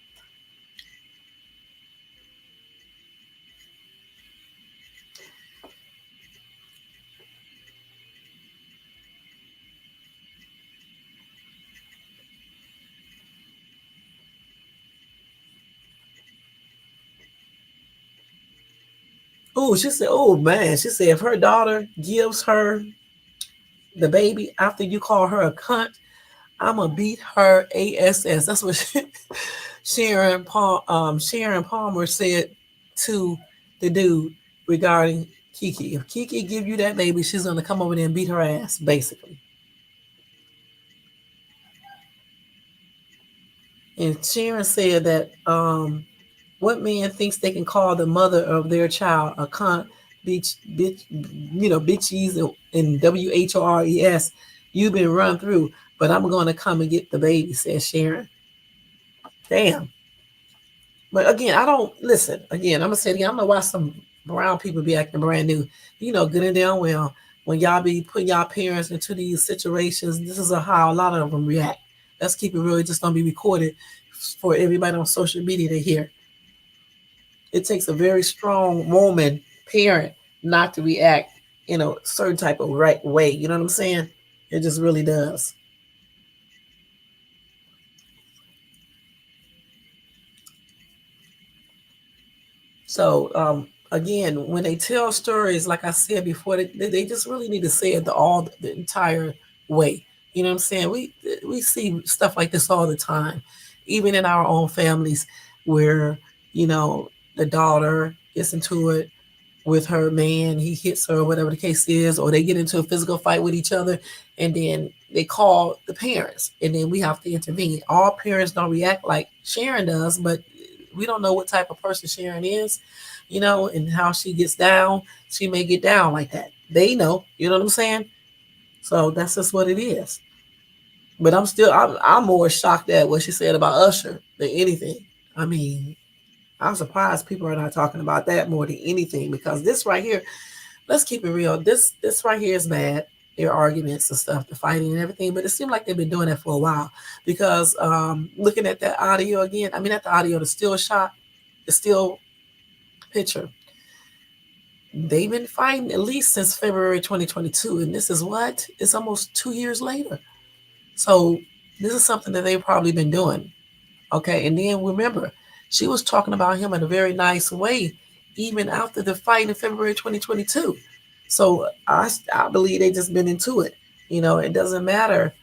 Oh, she said, oh man, she said if her daughter gives her the baby after you call her a cunt, I'ma beat her ass. That's what Sharon Palmer said to the dude regarding Keke. If Keke give you that baby, she's gonna come over there and beat her ass, basically. And Sharon said that what man thinks they can call the mother of their child a cunt, bitch, bitches and WHORES? You've been run through, but I'm going to come and get the baby, said Sharon. Damn. But again, I don't listen. Again, I'm gonna say it again. I don't know why some brown people be acting brand new. Good and damn well when y'all be putting y'all parents into these situations. This is how a lot of them react. Let's keep it real. It just don't be recorded for everybody on social media to hear. It takes a very strong woman, parent, not to react in a certain type of right way. You know what I'm saying? It just really does. So again, when they tell stories, like I said before, they just really need to say it the entire way. You know what I'm saying? We see stuff like this all the time, even in our own families, where you know the daughter gets into it with her man, he hits her, whatever the case is, or they get into a physical fight with each other, and then they call the parents, and then we have to intervene. All parents don't react like Sharon does, but we don't know what type of person Sharon is, and how she gets down. She may get down like that. They know, you know what I'm saying? So that's just what it is. But I'm more shocked at what she said about Usher than anything. I mean, I'm surprised people are not talking about that more than anything because this right here, let's keep it real. This right here is bad. Their arguments and stuff, the fighting and everything, but it seemed like they've been doing that for a while. Because looking at that audio again, I mean, at the audio, the still shot, the still picture, they've been fighting at least since February 2022, and this is what? It's almost 2 years later. So this is something that they've probably been doing. Okay, and then remember, she was talking about him in a very nice way, even after the fight in February 2022. So I believe they just been into it. It doesn't matter,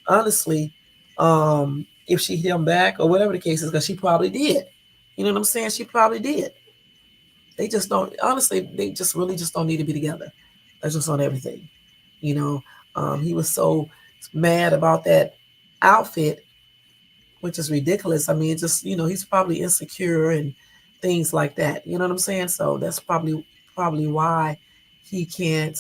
honestly, if she hit him back or whatever the case is, because she probably did. You know what I'm saying? She probably did. They just don't, honestly, they just really just don't need to be together. That's just on everything. You know, he was so mad about that outfit, which is ridiculous. I mean, just he's probably insecure and things like that. You know what I'm saying? So that's probably why he can't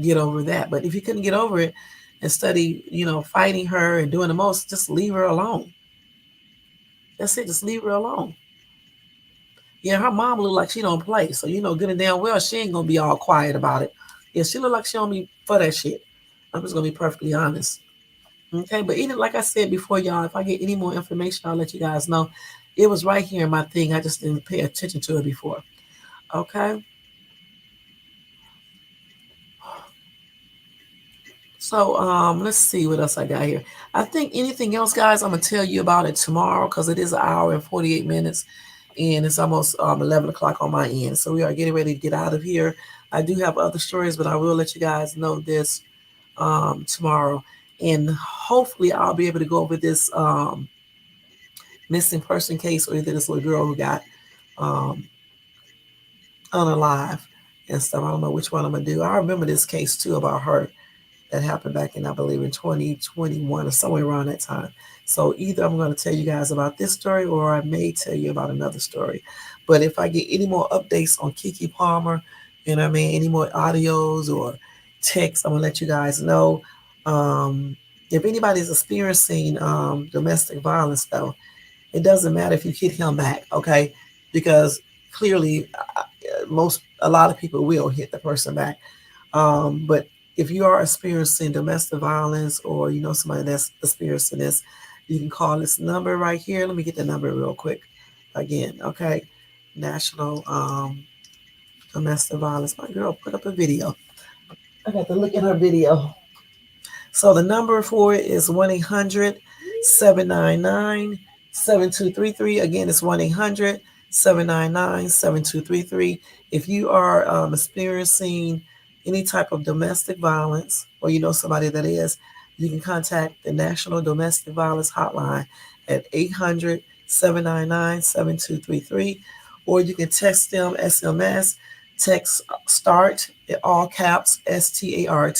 get over that. But if he couldn't get over it, instead of fighting her and doing the most, just leave her alone. That's it. Just leave her alone. Yeah, her mom look like she don't play, so good and damn well she ain't gonna be all quiet about it. Yeah, she look like she don't be for that shit. I'm just gonna be perfectly honest. Okay, but even like I said before, y'all, if I get any more information, I'll let you guys know. It was right here in my thing. I just didn't pay attention to it before. Okay. So let's see what else I got here. I think anything else, guys, I'm gonna tell you about it tomorrow because it is an hour and 48 minutes, and it's almost 11 o'clock on my end. So we are getting ready to get out of here. I do have other stories, but I will let you guys know this tomorrow, and hopefully I'll be able to go over this missing person case, or either this little girl who got um, unalive and stuff. I don't know which one I'm gonna do. I remember this case too about her that happened back in, I believe, in 2021 or somewhere around that time. So either I'm going to tell you guys about this story or I may tell you about another story. But if I get any more updates on Keke Palmer, any more audios or texts, I'm going to let you guys know. If anybody's experiencing domestic violence, though, it doesn't matter if you hit him back, okay? Because clearly, a lot of people will hit the person back. But if you are experiencing domestic violence or somebody that's experiencing this, you can call this number right here. Let me get the number real quick again, okay? National Domestic Violence. My girl put up a video. I got to look at her video. So the number for it is 1-800-799-7233. Again, it's 1-800-799-7233. If you are experiencing any type of domestic violence or somebody that is, you can contact the National Domestic Violence Hotline at 800-799-7233. or you can text them SMS, text START, in all caps, START,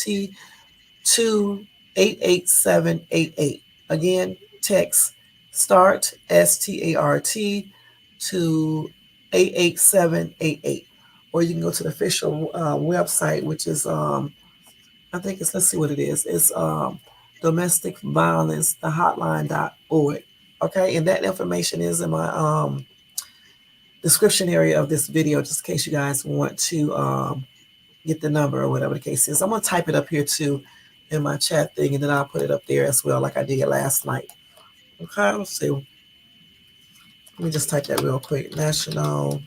to 88788. Again, text START, START, to 88788. Or you can go to the official website, which is, I think it's, let's see what it is. It's domestic violence, the hotline.org. Okay, and that information is in my description area of this video, just in case you guys want to get the number or whatever the case is. I'm going to type it up here too in my chat thing, and then I'll put it up there as well, like I did last night. Okay, let's see. Let me just type that real quick. National.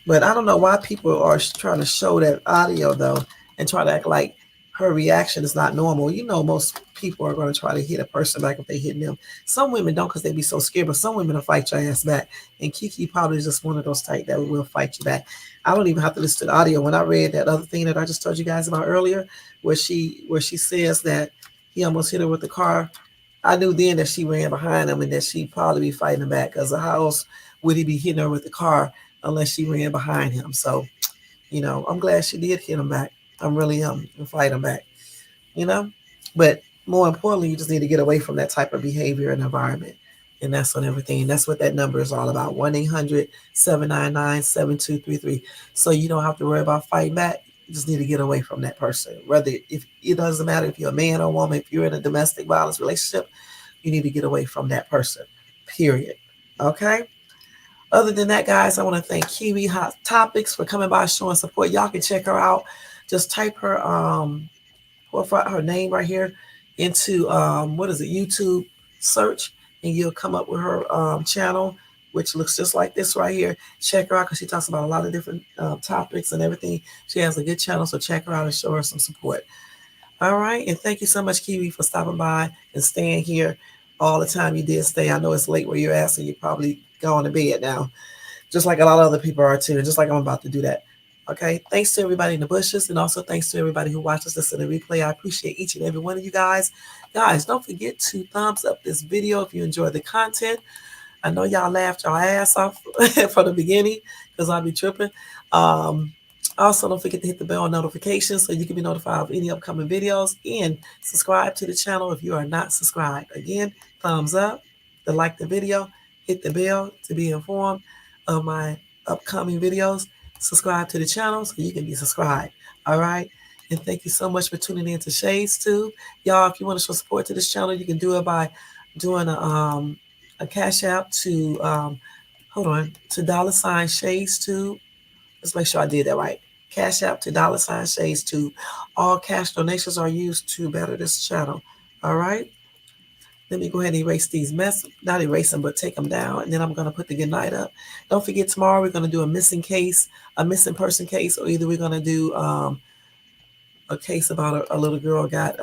But I don't know why people are trying to show that audio though, and try to act like her reaction is not normal. You know, most people are going to try to hit a person back if they hitting them. Some women don't because they be so scared, but some women will fight your ass back. And Keke probably is just one of those type that will fight you back. I don't even have to listen to the audio. When I read that other thing that I just told you guys about earlier, where she says that he almost hit her with the car, I knew then that she ran behind him and that she'd probably be fighting him back, because how else would he be hitting her with the car unless she ran behind him? So, you know, I'm glad she did hit him back. I'm really and fight him back, you know. But more importantly, you just need to get away from that type of behavior and environment. And that's on everything. That's what that number is all about. 1-800-799-7233. So you don't have to worry about fighting back. You just need to get away from that person. Whether, if it doesn't matter if you're a man or a woman, if you're in a domestic violence relationship, you need to get away from that person. Period. Okay? Other than that, guys, I want to thank Kiwi Hot Topics for coming by, showing support. Y'all can check her out. Just type her name right here into what is it, YouTube search, and you'll come up with her channel, which looks just like this right here. Check her out because she talks about a lot of different topics and everything. She has a good channel, so check her out and show her some support. All right, and thank you so much, Kiwi, for stopping by and staying here all the time you did stay. I know it's late where you're at, so you're probably going to bed now, just like a lot of other people are too, and just like I'm about to do that. Okay, thanks to everybody in the bushes, and also thanks to everybody who watches this in the replay. I appreciate each and every one of you guys. Guys, don't forget to thumbs up this video if you enjoy the content. I know y'all laughed your ass off from the beginning because I'll be tripping. Also, don't forget to hit the bell notifications so you can be notified of any upcoming videos, and subscribe to the channel if you are not subscribed. Again, thumbs up to like the video, hit the bell to be informed of my upcoming videos. Subscribe to the channel so you can be subscribed. All right. And thank you so much for tuning in to Shades Tube. Y'all, if you want to show support to this channel, you can do it by doing a cash app to $ Shades Tube. Let's make sure I did that right. Cash app to $ Shades Tube. All cash donations are used to better this channel. All right. Let me go ahead and erase these not erase them, but take them down. And then I'm going to put the good night up. Don't forget, tomorrow we're going to do a missing person case, or either we're going to do a case about a little girl got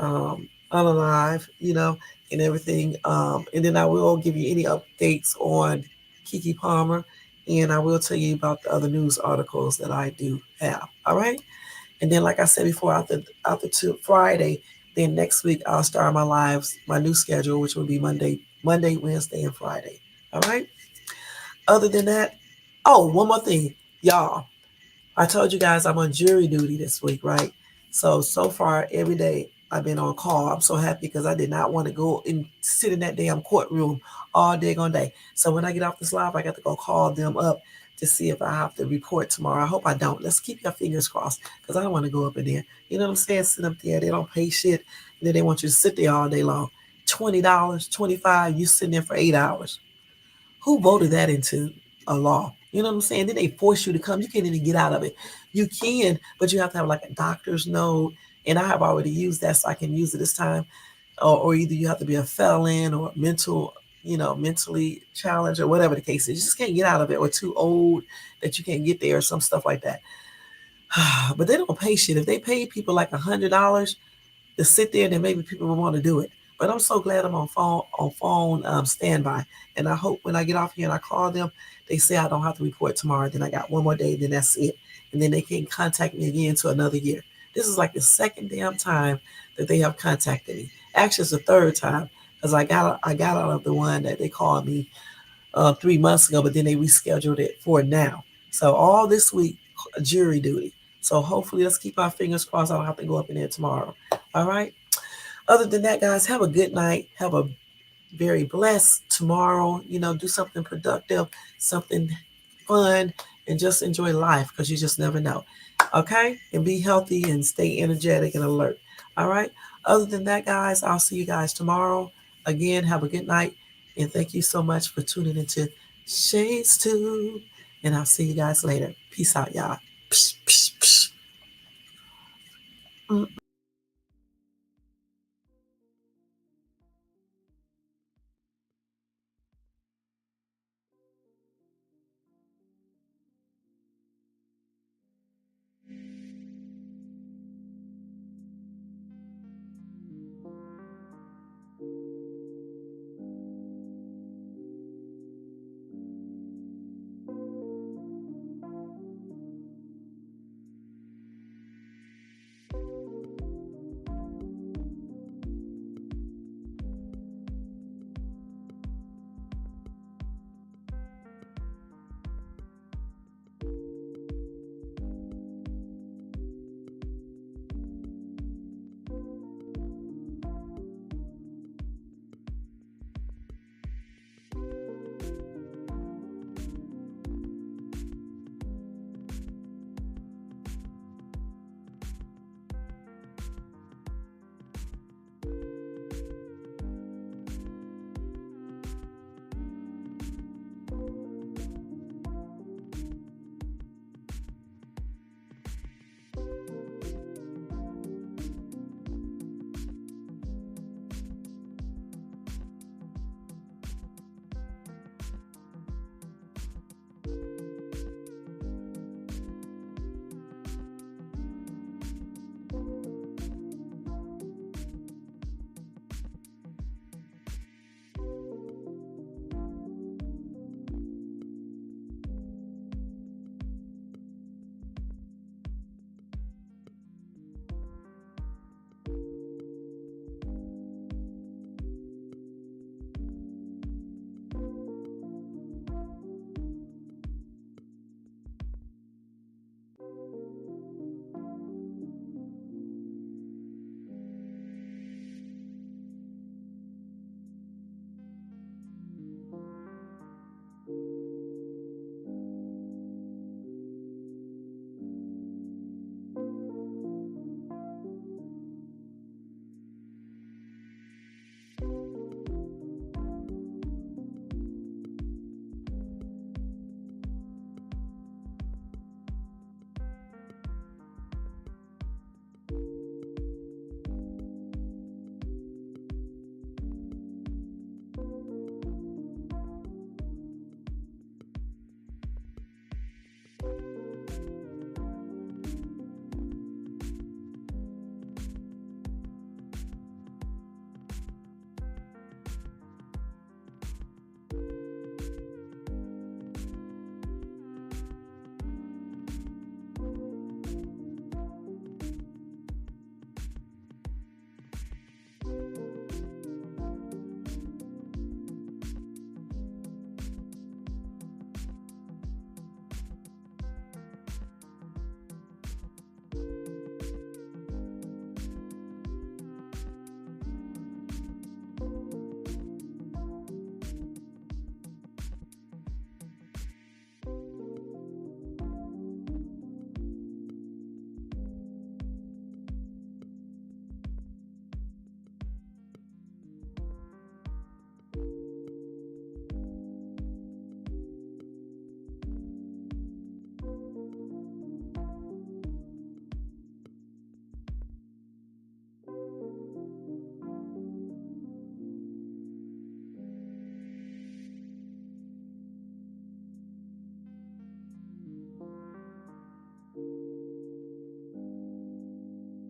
unalive, you know, and everything. And then I will give you any updates on Keke Palmer, and I will tell you about the other news articles that I do have. All right. And then, like I said before, after Friday, then next week I'll start my lives, my new schedule, which will be Monday, Wednesday, and Friday. All right. Other than that, oh, one more thing, y'all. I told you guys I'm on jury duty this week, right? So far every day I've been on call. I'm so happy because I did not want to go and sit in that damn courtroom all day on day. So when I get off this live, I got to go call them up to see if I have to report tomorrow. I hope I don't. Let's keep your fingers crossed because I don't want to go up in there. You know what I'm saying? Sit up there. They don't pay shit. And then they want you to sit there all day long. $20, $25, you sitting there for 8 hours. Who voted that into a law? You know what I'm saying? Then they force you to come. You can't even get out of it. You can, but you have to have like a doctor's note. And I have already used that, so I can use it this time. Or either you have to be a felon or mentally challenged or whatever the case is. You just can't get out of it, or too old that you can't get there, or some stuff like that. But they don't pay shit. If they pay people like $100 to sit there, then maybe people will want to do it. But I'm so glad I'm on phone standby. And I hope when I get off here and I call them, they say I don't have to report tomorrow. Then I got one more day, then that's it. And then they can contact me again to another year. This is like the second damn time that they have contacted me. Actually, it's the third time because I got out of the one that they called me 3 months ago, but then they rescheduled it for now. So all this week, jury duty. So hopefully, let's keep our fingers crossed. I don't have to go up in there tomorrow. All right. Other than that, guys, have a good night. Have a very blessed tomorrow. Do something productive, something fun, and just enjoy life because you just never know. Okay? And be healthy and stay energetic and alert. All right? Other than that, guys, I'll see you guys tomorrow. Again, have a good night. And thank you so much for tuning into Shades Tube. And I'll see you guys later. Peace out, y'all. Psh, psh, psh.